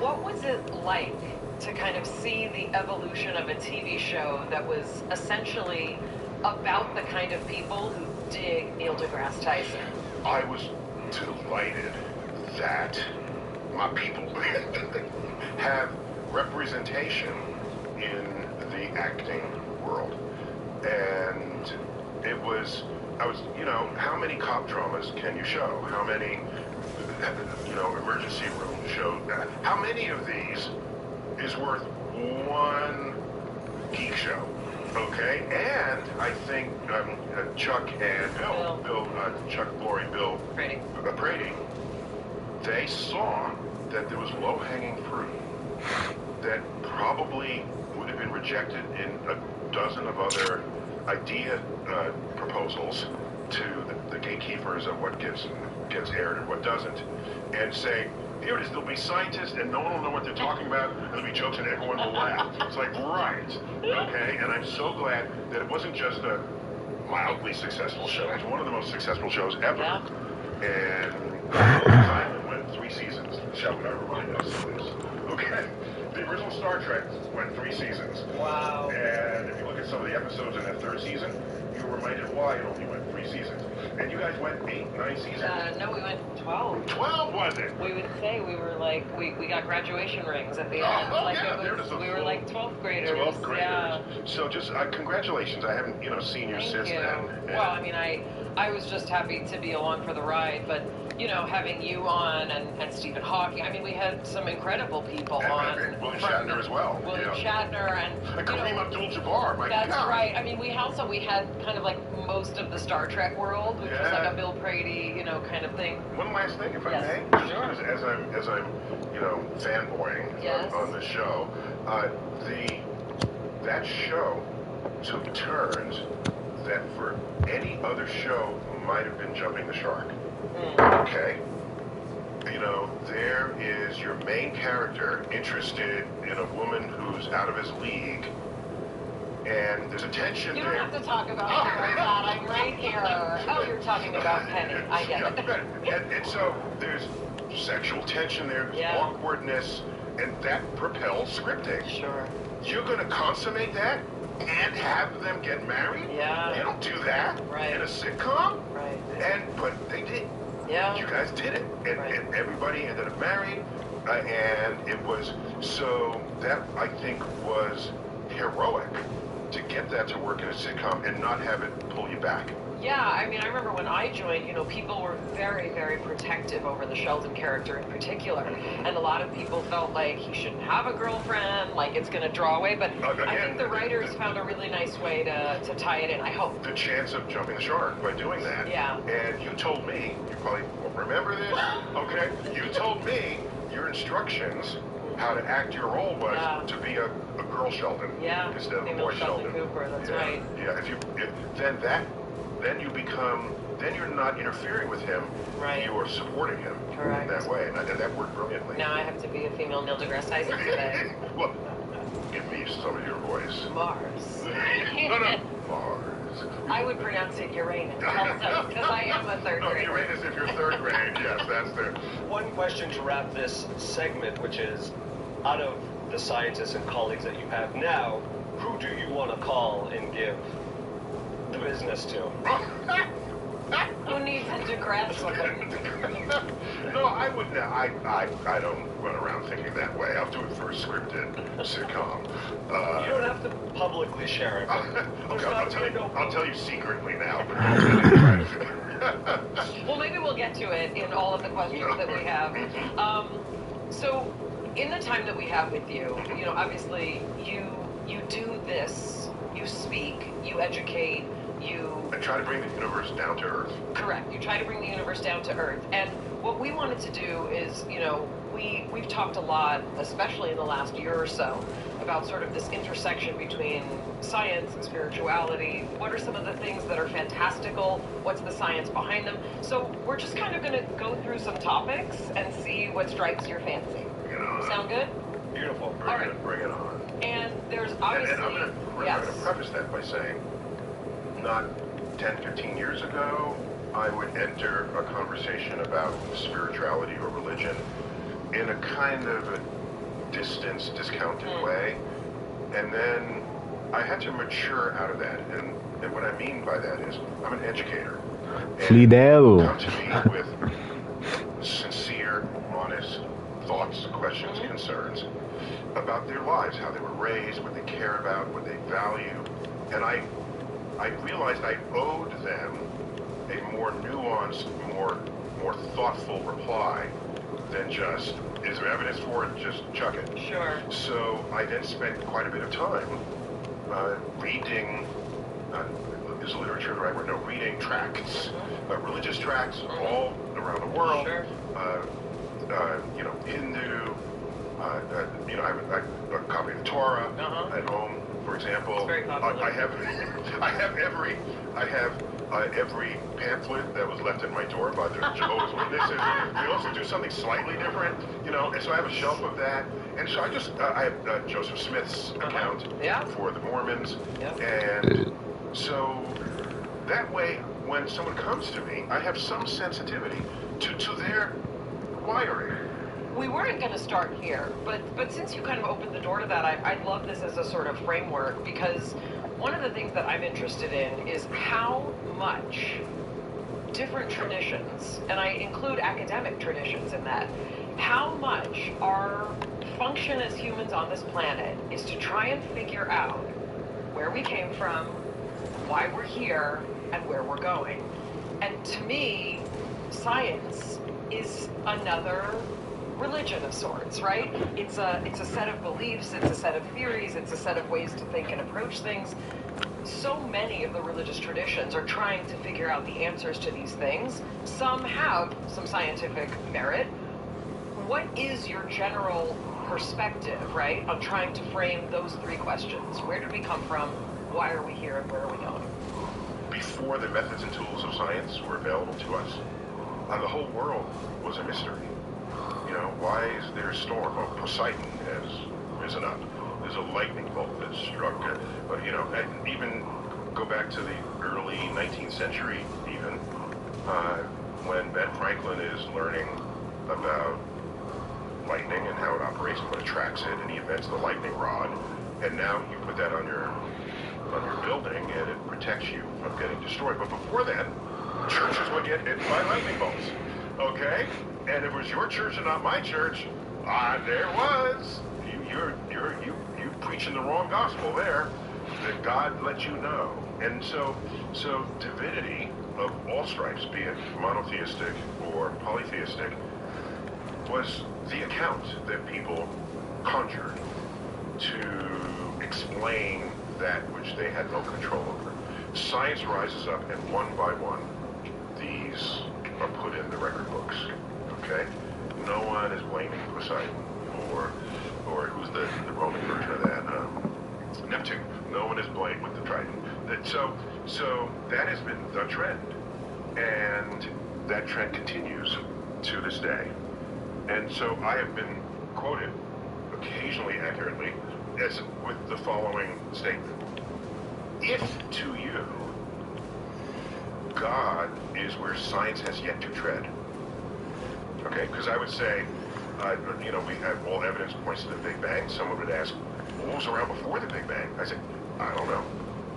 What was it like to kind of see the evolution of a TV show that was essentially about the kind of people who dig Neil deGrasse Tyson? I was delighted that my people have representation in the acting world. And how many cop dramas can you show? How many, emergency room show? How many of these is worth one geek show? Okay, and I think Chuck and Bill Brady they saw that there was low-hanging fruit that probably would have been rejected in a dozen of other idea proposals to the gatekeepers of what gets aired and what doesn't, and say, here it is, there'll be scientists and no one will know what they're talking about, and there'll be jokes and everyone will laugh. It's like, right, okay? And I'm so glad that it wasn't just a mildly successful show. It's one of the most successful shows ever. Yeah. And went 3 seasons, shall we not remind us, please? Okay? The original Star Trek went 3 seasons. Wow. And if you look at some of the episodes in that 3rd season, you're reminded why it only went 3 seasons. And you guys went 8, 9 seasons? No, we went 12. 12 was it? We would say we were like, we got graduation rings at the end. Like yeah, we were like 12th graders. 12th graders. Yeah. So just congratulations. I haven't, seen you since then. And well, I mean, I was just happy to be along for the ride, but having you on and Stephen Hawking. I mean, we had some incredible people on. And William Shatner as well. William Shatner and Kareem Abdul-Jabbar. My God. That's right. I mean, we had kind of like most of the Star Trek world, which was like a Bill Prady, kind of thing. One last thing, if I may. Sure. As I'm fanboying on the show, that show took turns that for any other show might have been jumping the shark. Okay? There is your main character interested in a woman who's out of his league, and there's a tension there. You don't have to talk about that. I'm right here. Oh, you're talking about Penny. I get it. And so there's sexual tension there, there's awkwardness, and that propels scripting. Sure. You're going to consummate that and have them get married? Yeah. You don't do that in a sitcom? Right. But they did. Yeah. You guys did it. And everybody ended up married. And it was, so that I think was heroic to get that to work in a sitcom and not have it pull you back. Yeah, I mean, I remember when I joined, people were very, very protective over the Sheldon character in particular. And a lot of people felt like he shouldn't have a girlfriend, like it's going to draw away. But I think the writers found a really nice way to tie it in, I hope. The chance of jumping the shark by doing that. Yeah. And you told me, you probably won't remember this, okay? You told me your instructions, how to act your role was to be a girl Sheldon instead of a boy Sheldon. Cooper, that's right. Yeah, then you're not interfering with him. Right. You are supporting him in that way, and that worked brilliantly. Now I have to be a female Neil deGrasse Tyson today. Look, give me some of your voice. Mars. No, Mars. I would pronounce it Uranus also, because I am a 3rd grader. Uranus if you're 3rd grade, yes, that's there. One question to wrap this segment, which is, out of the scientists and colleagues that you have now, who do you want to call and give the business to? Who needs a deGrasse? No, I wouldn't. I don't run around thinking that way. I'll do it for a scripted sitcom. You don't have to publicly share it. Okay, I'll tell you secretly now. Well, maybe we'll get to it in all of the questions that we have. So, in the time that we have with you, obviously you do this, you speak, you educate, I try to bring the universe down to earth. Correct. You try to bring the universe down to earth. And what we wanted to do is, we've talked a lot, especially in the last year or so, about sort of this intersection between science and spirituality. What are some of the things that are fantastical? What's the science behind them? So we're just kind of going to go through some topics and see what strikes your fancy. Sound good? Beautiful. Bring it on. And there's obviously... And I'm going to preface that by saying, not 10, 15 years ago, I would enter a conversation about spirituality or religion in a kind of a discounted way. And then I had to mature out of that. And what I mean by that is I'm an educator. And come to me with sincere, honest thoughts, questions, concerns about their lives, how they were raised, what they care about, what they value. And I realized I owed them a more nuanced, more thoughtful reply than just, is there evidence for it? Just chuck it. Sure. So I then spent quite a bit of time reading, is literature the right word? No, reading tracts, religious tracts all around the world. Sure. Hindu. I have a copy of the Torah at home, for example. It's very popular. I have every pamphlet that was left in my door by the Jehovah's Witnesses. They also do something slightly different, and so I have a shelf of that. And so I have Joseph Smith's account for the Mormons. And so that way, when someone comes to me, I have some sensitivity to their wiring. We weren't going to start here, but since you kind of opened the door to that, I'd love this as a sort of framework, because one of the things that I'm interested in is how much different traditions, and I include academic traditions in that, how much our function as humans on this planet is to try and figure out where we came from, why we're here, and where we're going. And to me, science is another religion of sorts, right? It's a set of beliefs, it's a set of theories, it's a set of ways to think and approach things. So many of the religious traditions are trying to figure out the answers to these things. Some have some scientific merit. What is your general perspective, right, on trying to frame those three questions? Where did we come from? Why are we here? And where are we going? Before the methods and tools of science were available to us, the whole world was a mystery. Why is there a storm? Oh, Poseidon has risen up. There's a lightning bolt that struck. And even go back to the early 19th century, even when Ben Franklin is learning about lightning and how it operates and what attracts it, and he invents the lightning rod. And now you put that on your building, and it protects you from getting destroyed. But before then, churches would get hit by lightning bolts. Okay? And it was your church and not my church. There was. You preaching the wrong gospel there. That God let you know. And so divinity of all stripes, be it monotheistic or polytheistic, was the account that people conjured to explain that which they had no control over. Science rises up, and one by one, these are put in the record books. Okay? No one is blaming Poseidon or who's the Roman version of that? Neptune. No one is blamed with the Trident. So that has been the trend. And that trend continues to this day. And so I have been quoted, occasionally accurately, as with the following statement. If to you, God is where science has yet to tread. Okay, because I would say, we have all evidence points to the Big Bang. Someone would ask, well, what was around before the Big Bang? I said, I don't know.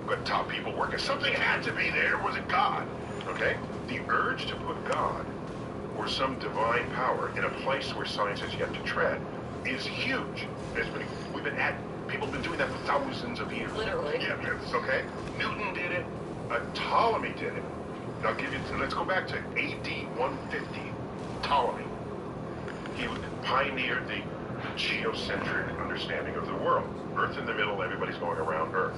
But top people working. Something had to be there. Was it God? Okay? The urge to put God or some divine power in a place where science has yet to tread is huge. People have been doing that for thousands of years. Literally. Yeah, okay? Newton did it. Ptolemy did it. Let's go back to AD 150. Ptolemy. He pioneered the geocentric understanding of the world. Earth in the middle, everybody's going around Earth.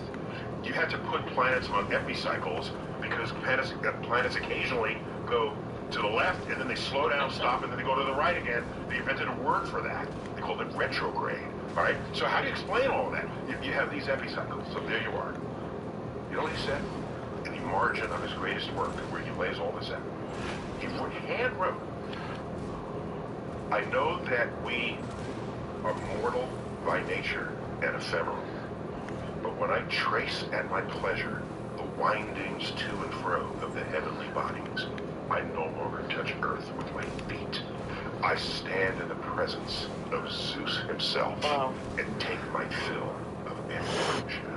You had to put planets on epicycles because planets occasionally go to the left, and then they slow down, stop, and then they go to the right again. They invented a word for that. They called it retrograde. All right? So how do you explain all of that? You have these epicycles, so there you are. You know what he said? In the margin of his greatest work, where he lays all this out, he hand wrote, I know that we are mortal by nature and ephemeral, but when I trace at my pleasure the windings to and fro of the heavenly bodies, I no longer touch earth with my feet. I stand in the presence of Zeus himself and take my fill of ambition.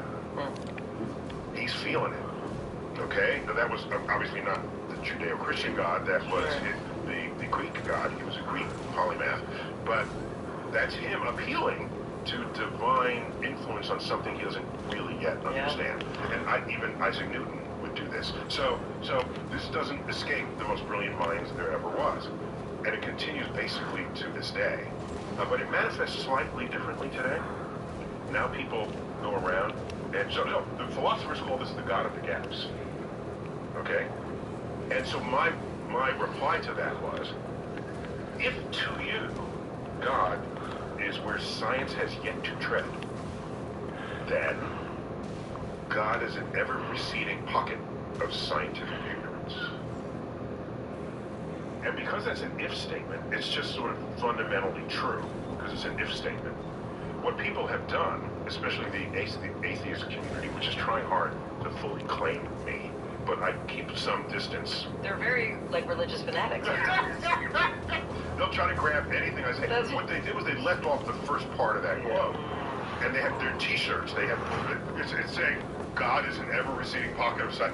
He's feeling it. Okay? Now that was obviously not the Judeo-Christian God. That was the Greek God. He was a Greek polymath. But that's him appealing to divine influence on something he doesn't really yet understand. And even Isaac Newton would do this. So this doesn't escape the most brilliant minds there ever was. And it continues basically to this day. But it manifests slightly differently today. Now people go around, and so the philosophers call this the God of the gaps. Okay? And so my reply to that was, if to you, God is where science has yet to tread, then God is an ever-receding pocket of scientific ignorance. And because that's an if statement, it's just sort of fundamentally true, because it's an if statement. What people have done, especially the atheist community, which is trying hard to fully claim me, but I keep some distance. They're very, like, religious fanatics. They'll try to grab anything I say. What they did was they left off the first part of that quote. And they have their t-shirts. They have, it's saying, God is an ever-receding pocket of sight.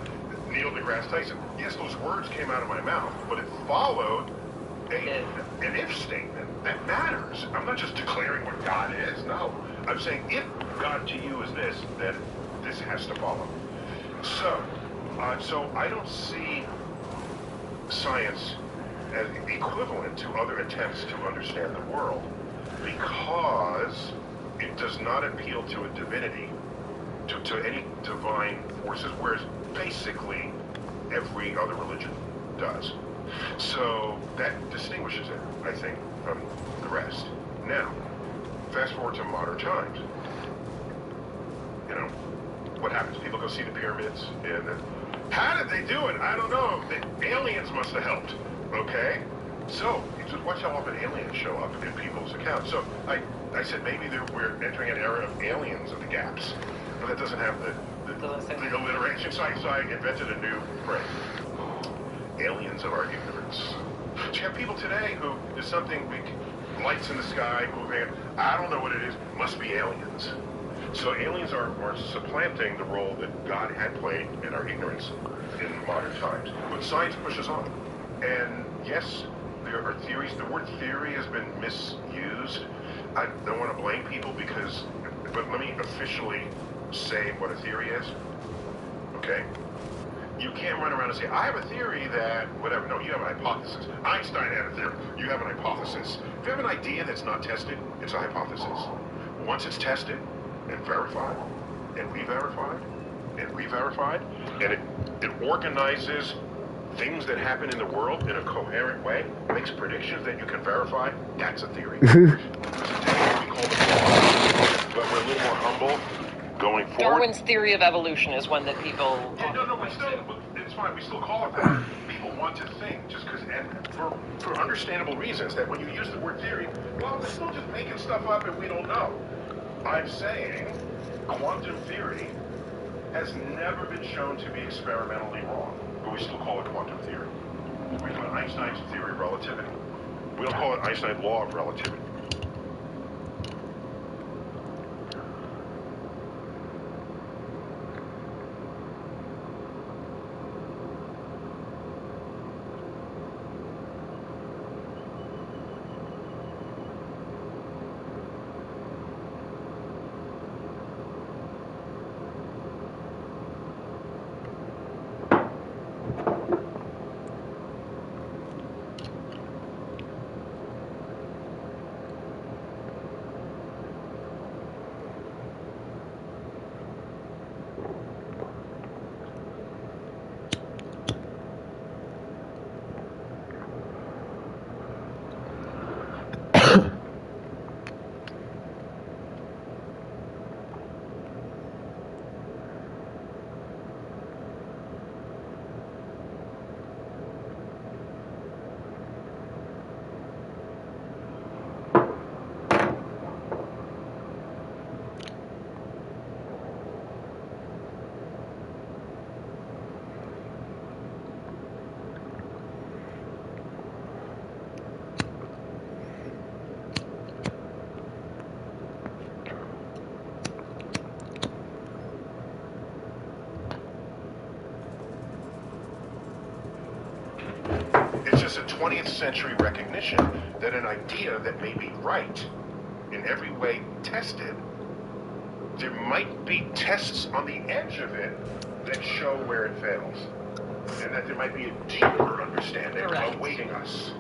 Neil deGrasse Tyson. Yes, those words came out of my mouth, but it followed an if statement that matters. I'm not just declaring what God is. No. I'm saying if God to you is this, then this has to follow. So I don't see science as equivalent to other attempts to understand the world because it does not appeal to a divinity, to any divine forces, whereas basically every other religion does. So that distinguishes it, I think, from the rest. Now, fast forward to modern times. You know, what happens? People go see the pyramids, and how did they do it? I don't know. The aliens must have helped. Okay? So, you just watch how often aliens show up in people's accounts. So, I said maybe we're entering an era of aliens of the gaps. But that doesn't have the alliteration. So I invented a new phrase. Aliens of our ignorance. So you have people today who is something lights in the sky moving. I don't know what it is. Must be aliens. So aliens are supplanting the role that God had played in our ignorance in modern times. But science pushes on. And yes, there are theories. The word theory has been misused. I don't want to blame people but let me officially say what a theory is. Okay? You can't run around and say, I have a theory that, whatever. No, you have an hypothesis. Einstein had a theory. You have an hypothesis. If you have an idea that's not tested, it's a hypothesis. Once it's tested and verified, and re-verified, and re-verified, and it organizes things that happen in the world in a coherent way, makes predictions that you can verify, that's a theory. Today we call it law, but we're a little more humble going forward. Darwin's theory of evolution is one that people... Yeah, no, but still, it's fine. We still call it that. People want to think, just because, and for understandable reasons, that when you use the word theory, well, we're still just making stuff up and we don't know. I'm saying quantum theory has never been shown to be experimentally wrong, but we still call it quantum theory. We call it Einstein's theory of relativity. We don't call it Einstein's law of relativity. It's just a 20th century recognition that an idea that may be right, in every way tested, there might be tests on the edge of it that show where it fails. And that there might be a deeper understanding awaiting us.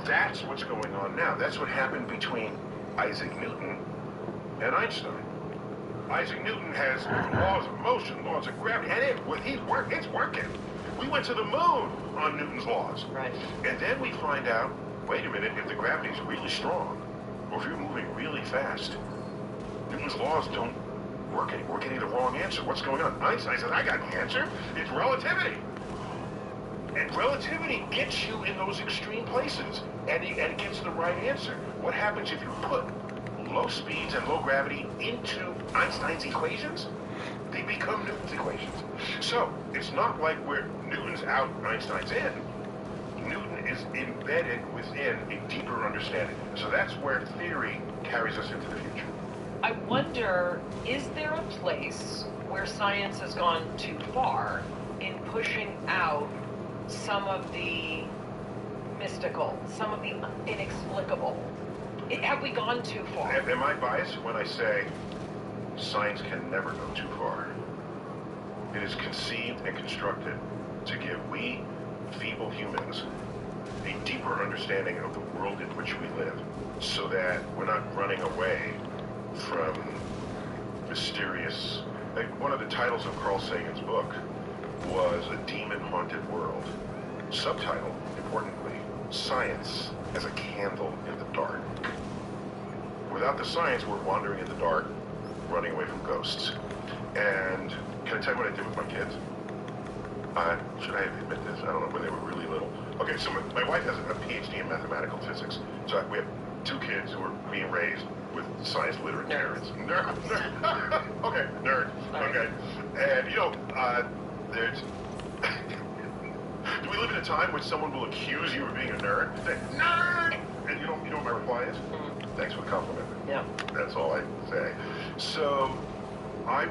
That's what's going on now. That's what happened between Isaac Newton and Einstein. Isaac Newton has laws of motion, laws of gravity, and it's working. We went to the moon on Newton's laws. Right. And then we find out wait a minute, if the gravity is really strong, or if you're moving really fast, Newton's laws don't work anymore. We're getting the wrong answer. What's going on? Einstein says, I got the answer. It's relativity. And relativity gets you in those extreme places, and it gets the right answer. What happens if you put low speeds and low gravity into Einstein's equations? They become Newton's equations. So, it's not like where Newton's out, Einstein's in. Newton is embedded within a deeper understanding. So that's where theory carries us into the future. I wonder, is there a place where science has gone too far in pushing out some of the mystical, some of the inexplicable? Have we gone too far? Am I biased when I say science can never go too far? It is conceived and constructed to give we, feeble humans, a deeper understanding of the world in which we live, so that we're not running away from mysterious... Like one of the titles of Carl Sagan's book was A Demon-Haunted World. Subtitle, importantly, Science as a Candle in the Dark. Without the science, we're wandering in the dark, running away from ghosts. And can I tell you what I did with my kids? Should I admit this? I don't know, when they were really little. Okay, so my wife has a PhD in mathematical physics. So we have 2 kids who are being raised with science literate parents. Nerd. Okay, nerd. Okay. And, you know, there's... Do we live in a time when someone will accuse you of being a nerd? Say, nerd! And you know what my reply is? Thanks for the compliment. Yeah. That's all I say. So, I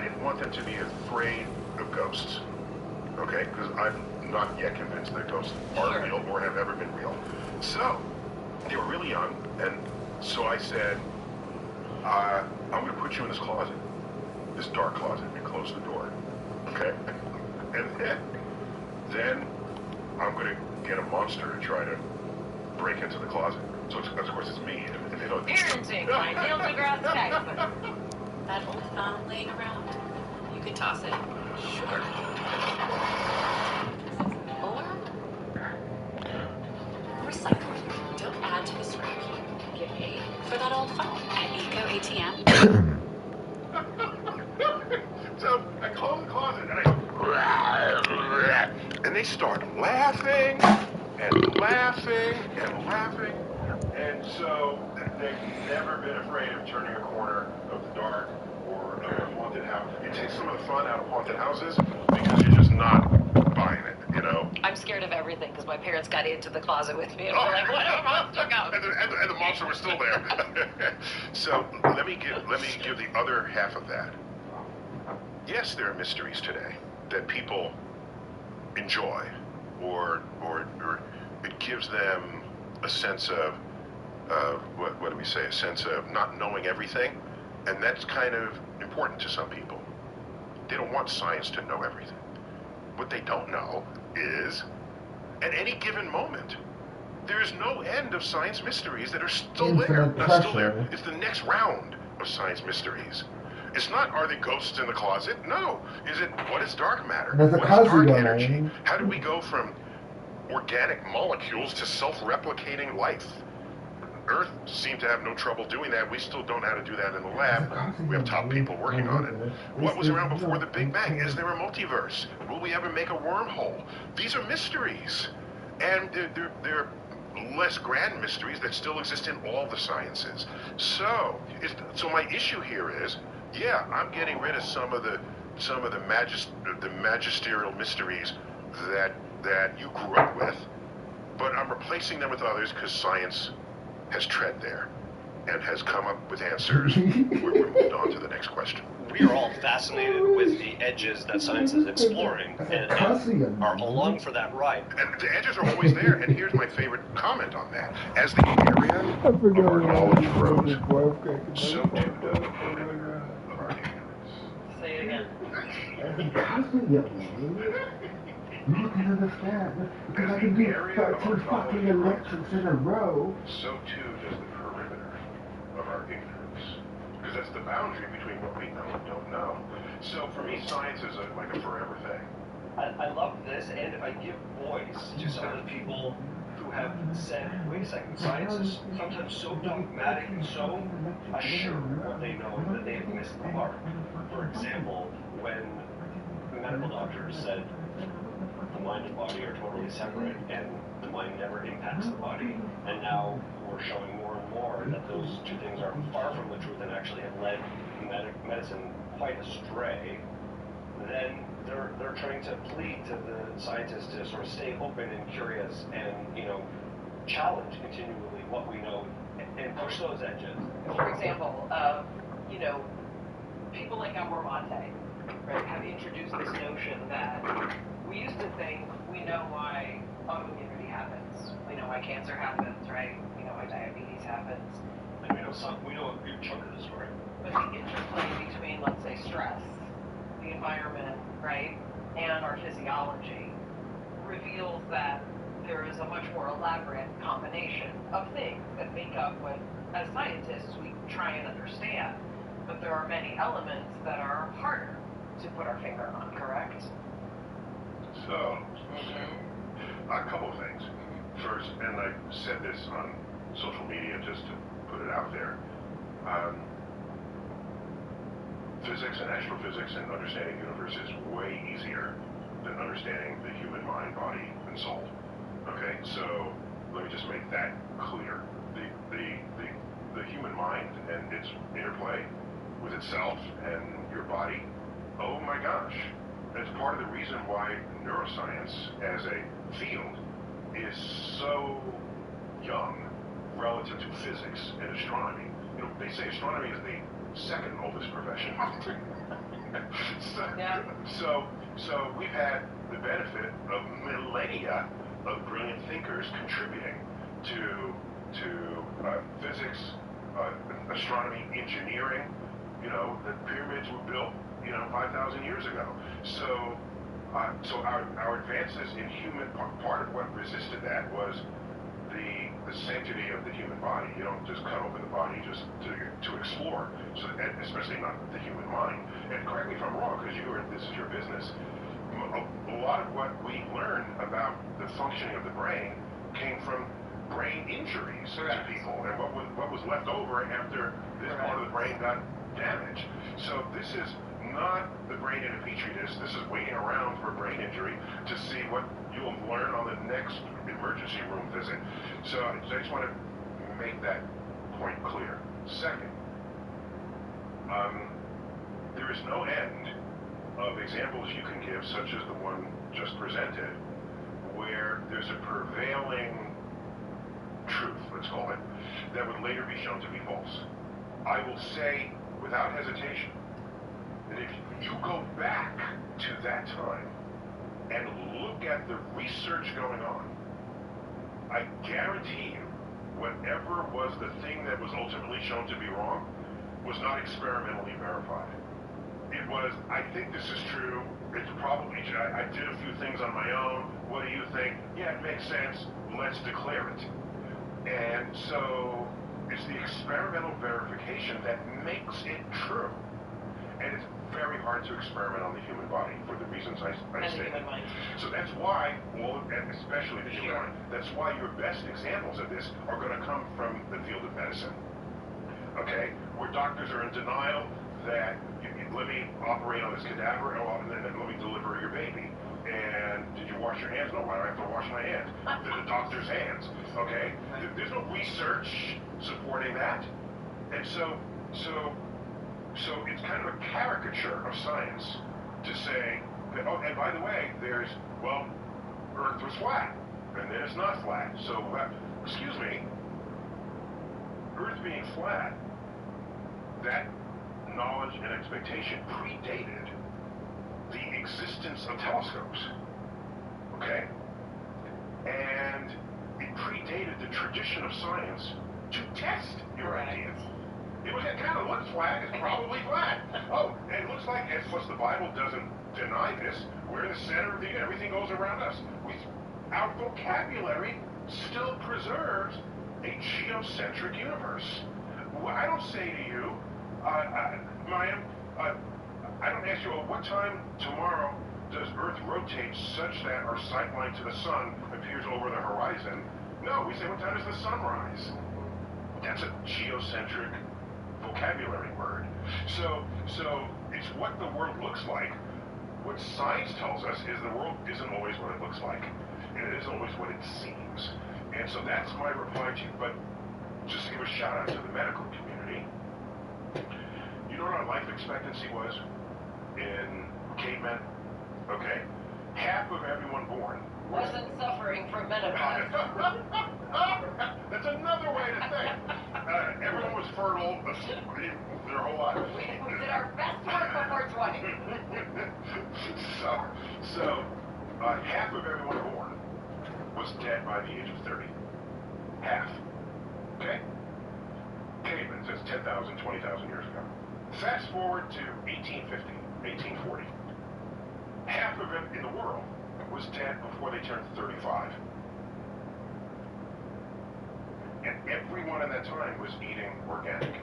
didn't want them to be afraid of ghosts. Okay? Because I'm not yet convinced that ghosts are real or have ever been real. So, they were really young, and so I said, I'm going to put you in this closet, this dark closet, and close the door. Okay? And then I'm going to get a monster to try to break into the closet. So, of course, it's me. And they don't... Parenting by Neil deGrasse Tyson. That old phone laying around, you could toss it. Sure. Or recycle it. Don't add to the scrap heap. Get paid for that old phone at Eco ATM. So I close the closet and I go, and they start laughing and laughing and laughing. And so they've never been afraid of turning a corner of the dark or of a haunted house. It takes some of the fun out of haunted houses because you're just not buying it, you know? I'm scared of everything because my parents got into the closet with me and were like, what a monster go? And the monster was still there. So let me give the other half of that. Yes, there are mysteries today that people enjoy, or it gives them a sense of what do we say? A sense of not knowing everything, and that's kind of important to some people. They don't want science to know everything. What they don't know is, at any given moment, there is no end of science mysteries that are still there. Not still there. It's the next round of science mysteries. It's not, are there ghosts in the closet? No. Is it, what is dark matter? What is dark energy? How do we go from organic molecules to self-replicating life? Earth seemed to have no trouble doing that. We still don't know how to do that in the lab. We have top people working on it. What was around before the Big Bang? Is there a multiverse? Will we ever make a wormhole? These are mysteries. And they're less grand mysteries that still exist in all the sciences. So my issue here is, yeah, I'm getting rid of some of the magisterial mysteries that you grew up with, but I'm replacing them with others because science has tread there and has come up with answers. We're moved on to the next question. We are all fascinated with the edges that science is exploring and are along for that ride. And the edges are always there, and here's my favorite comment on that. As the area of our knowledge grows, so too does the perimeter of our ignorance. Say it again. You can understand, because I can do 13 fucking elections in a row. So too does the perimeter of our ignorance. Because that's the boundary between what we know and don't know. So for me, science is like a forever thing. I love this, and I give voice to some of the people who who have said, wait a second, science is sometimes so dogmatic and so assured of what they know that they have missed the mark. For example, when medical doctors said the mind and body are totally separate and the mind never impacts the body, and now we're showing more and more that those two things are far from the truth and actually have led medicine quite astray, then they're trying to plead to the scientists to sort of stay open and curious and, challenge continually what we know and push those edges. For example, people like Gabor Mate, right, have introduced this notion that we used to think we know why autoimmunity happens. We know why cancer happens, right? We know why diabetes happens. And we know a good chunk of the story. But the interplay between, let's say, stress, the environment, right, and our physiology reveals that there is a much more elaborate combination of things that make up what, as scientists, we try and understand. But there are many elements that are harder to put our finger on, correct? So, a couple of things. First, and I said this on social media just to put it out there, physics and astrophysics and understanding the universe is way easier than understanding the human mind, body, and soul. Okay, so let me just make that clear. The human mind and its interplay with itself and your body, oh my gosh. It's part of the reason why neuroscience as a field is so young relative to physics and astronomy. They say astronomy is the second oldest profession. So we've had the benefit of millennia of brilliant thinkers contributing to physics, astronomy, engineering. The pyramids were built 5,000 years ago. So our advances in human, part of what resisted that was the sanctity of the human body. You don't just cut open the body just to explore, especially not the human mind. And correct me if I'm wrong, because this is your business. A lot of what we learn about the functioning of the brain came from brain injuries to people, and what was left over after this part of the brain got damaged. So this is not the brain in a petri dish. This is waiting around for a brain injury to see what you'll learn on the next emergency room visit. So I just want to make that point clear. Second, there is no end of examples you can give, such as the one just presented, where there's a prevailing truth, let's call it, that would later be shown to be false. I will say without hesitation that if you go back to that time and look at the research going on, I guarantee you whatever was the thing that was ultimately shown to be wrong was not experimentally verified. It was, I think this is true, it's probably, I did a few things on my own, what do you think? Yeah, it makes sense, let's declare it. And so it's the experimental verification that makes it true. And it's very hard to experiment on the human body for the reasons I stated. So that's why, and especially the human mind, that's why your best examples of this are going to come from the field of medicine. Okay? Where doctors are in denial that, let me operate on this cadaver, and then let me deliver your baby. And did you wash your hands? No, why do I have to wash my hands? They're the doctor's hands, okay? There's no research supporting that. And so it's kind of a caricature of science to say that, oh, and by the way, there's, well, Earth was flat, and then it's not flat. So, excuse me, Earth being flat, that knowledge and expectation predated the existence of telescopes, okay? And it predated the tradition of science to test your idea. It kind of looks flat, it's probably flat. Oh, and it looks like, and plus the Bible doesn't deny this, we're in the center of the universe, everything goes around us. Our vocabulary still preserves a geocentric universe. I don't say to you, Maya, I don't ask you, well, what time tomorrow does Earth rotate such that our sight line to the sun appears over the horizon? No, we say, what time does the sun rise? That's a geocentric vocabulary word. So it's what the world looks like. What science tells us is the world isn't always what it looks like, and it isn't always what it seems. And so that's my reply to you. But just to give a shout out to the medical community, you know what our life expectancy was in cavemen? Okay? Half of everyone born wasn't suffering from menopause. That's another way to think. Everyone was fertile their whole life. We did our best work before 20. So half of everyone born was dead by the age of 30. Half. Okay? Cavemen, that's 10,000, 20,000 years ago. Fast forward to 1850, 1840. Half of it in the world was dead before they turned 35. And everyone in that time was eating organic.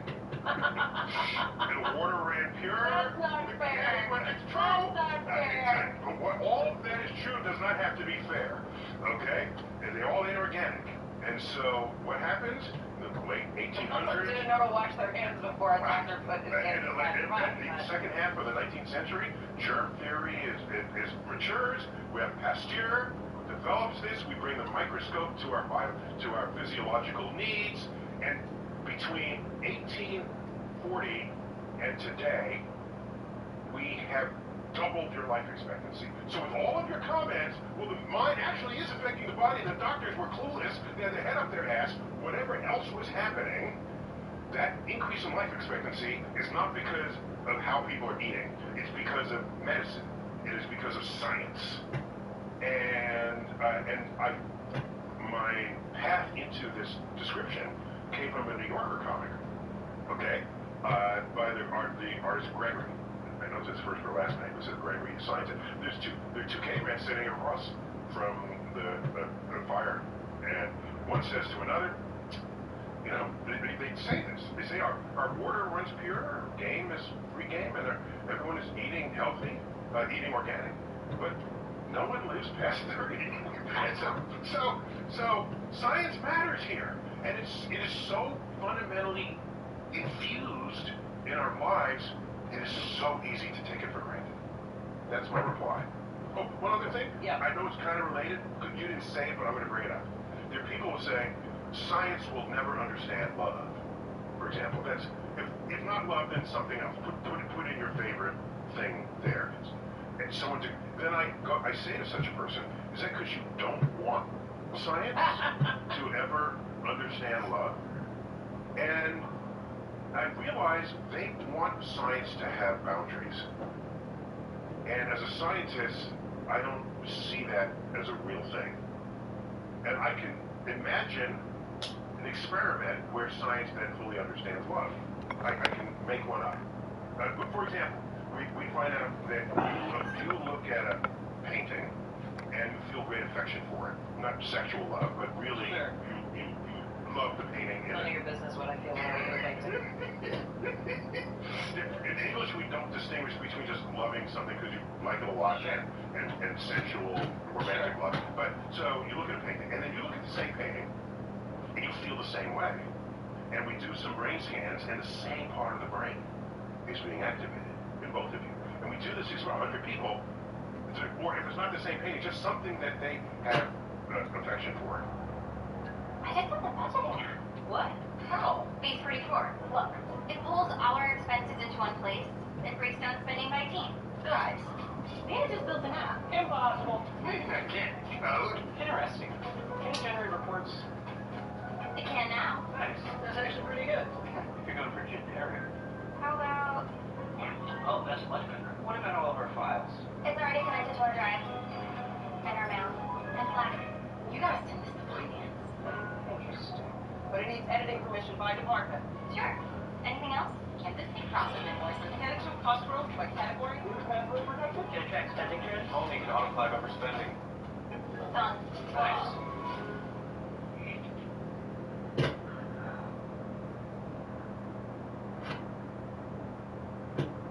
And water ran pure. That's not fair. It's true. That's not fair. All of that is true does not have to be fair. Okay? And they all ate organic. And so what happens? In the late 1800s. Didn't know to wash their hands before a doctor put his hands in the second half of the 19th century, germ theory is matures. We have Pasteur who develops this. We bring the microscope to our physiological needs. And between 1840 and today, we have doubled your life expectancy. So with all of your comments, well, the mind actually is affecting the body, and the doctors were clueless. They had their head up their ass. Whatever else was happening, that increase in life expectancy is not because of how people are eating. It's because of medicine. It is because of science. And my path into this description came from a New Yorker comic, okay, by the artist Gregory. I know it's his first or last name. It's Gregory. He signs it. There are two cavemen sitting across from the fire, and one says to another, you know, they say this. They say our water runs pure, our game is free game, and everyone is eating healthy, eating organic, but no one lives past 30. And so science matters here, and it is so fundamentally infused in our lives. It is so easy to take it for granted. That's my reply. Oh, one other thing. Yeah. I know it's kind of related. You didn't say it, but I'm going to bring it up. There are people who say science will never understand love. For example, that's if not love, then something else. Put in your favorite thing there. And someone then I say to such a person, is that because you don't want science to ever understand love? And I realize they want science to have boundaries. And as a scientist, I don't see that as a real thing. And I can imagine an experiment where science then fully understands love. I can make one up. But for example, we find out that you look at a painting and you feel great affection for it. Not sexual love, but really sure. you love the painting. None of your business what I feel when I look at the painting. In English, we don't distinguish between just loving something because you like it a lot and sensual, romantic love. But so you look at a painting, and then you look at the same painting, and you feel the same way. And we do some brain scans, and the same part of the brain is being activated in both of you. And we do this to 100 people, or if it's not the same painting, just something that they have affection for. I just put the budget in. What? How? Base 44. Look, it pulls all our expenses into one place and breaks down spending by team. Guys, Nina just built an app. Impossible. Again, code. Interesting. Can you generate reports? It can now. Nice. That's actually pretty good. If you're going for generic. How about now? Oh, that's much better. What about all of our files? It's already connected to our drive and our mail and Slack. You gotta send this to finance. Interesting. But it needs editing permission by department. Sure. Anything else? Can this be process invoices? Mechanics of customer by category? Can it track spending trends? Only can auto-flag overspending. Done. Nice.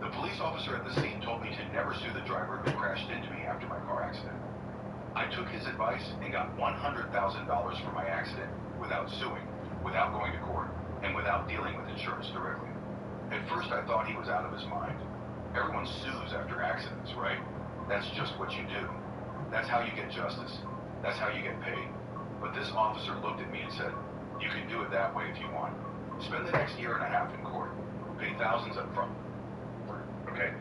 The police officer at the scene told me to never sue the driver who crashed into me after my car accident. I I took his advice and got $100,000 for my accident without suing, without going to court, and without dealing with insurance directly. At first I thought he was out of his mind. Everyone sues after accidents, right? That's just what you do. That's how you get justice. That's how you get paid. But this officer looked at me and said, you can do it that way if you want. Spend the next year and a half in court. Pay thousands up front. Okay.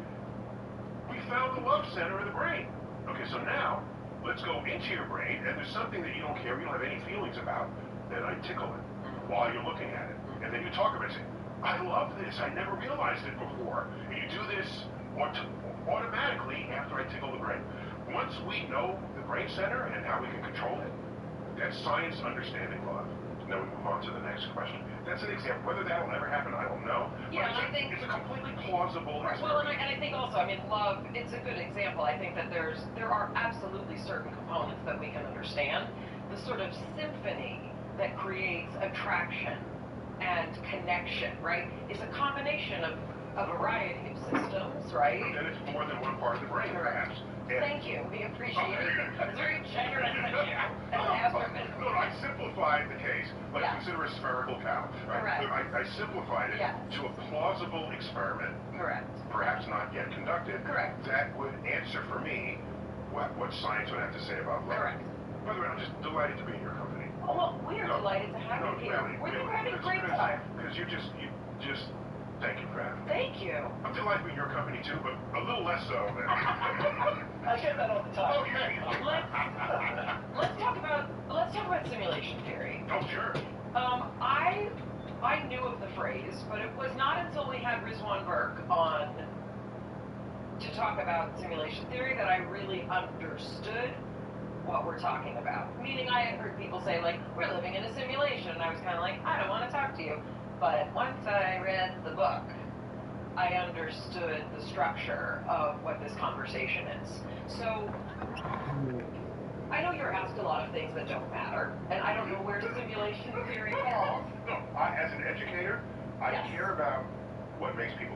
We found the love center of the brain. Okay, so now, let's go into your brain, and there's something that you don't care, you don't have any feelings about, then I tickle it while you're looking at it. And then you talk about it, say, I love this, I never realized it before. And you do this automatically after I tickle the brain. Once we know the brain center and how we can control it, that's science understanding love. Now we move on to the next question. That's an example. Whether that'll ever happen, I don't know. Yeah, but I think it's a completely plausible well, experiment. and I think also, I mean, love. It's a good example. I think that there are absolutely certain components that we can understand. The sort of symphony that creates attraction and connection, right, is a combination of a variety of systems, right? And it's more than one part of the brain, perhaps. And Thank you. We appreciate it. It's very generous of you. No, I simplified the case. Like, consider a spherical cow. Correct. I simplified it to a plausible experiment. Correct. Perhaps not yet conducted. Correct. That would answer for me what science would have to say about love. Correct. By the way, I'm just delighted to be in your company. Oh, well, we are delighted to have you here. We're having a great time. Because you just, thank you for having me. Thank you. I'm delighted to be in your company too, but a little less so than. I get that all the time. Okay. Let's talk about simulation theory. Oh, sure. I knew of the phrase, but it was not until we had Rizwan Burke on to talk about simulation theory that I really understood what we're talking about. Meaning I had heard people say, like, we're living in a simulation, and I was kind of like, I don't want to talk to you. But once I read the book, I understood the structure of what this conversation is. So, I know you're asked a lot of things that don't matter, and I don't know where simulation theory falls. No, as an educator, I care about what makes people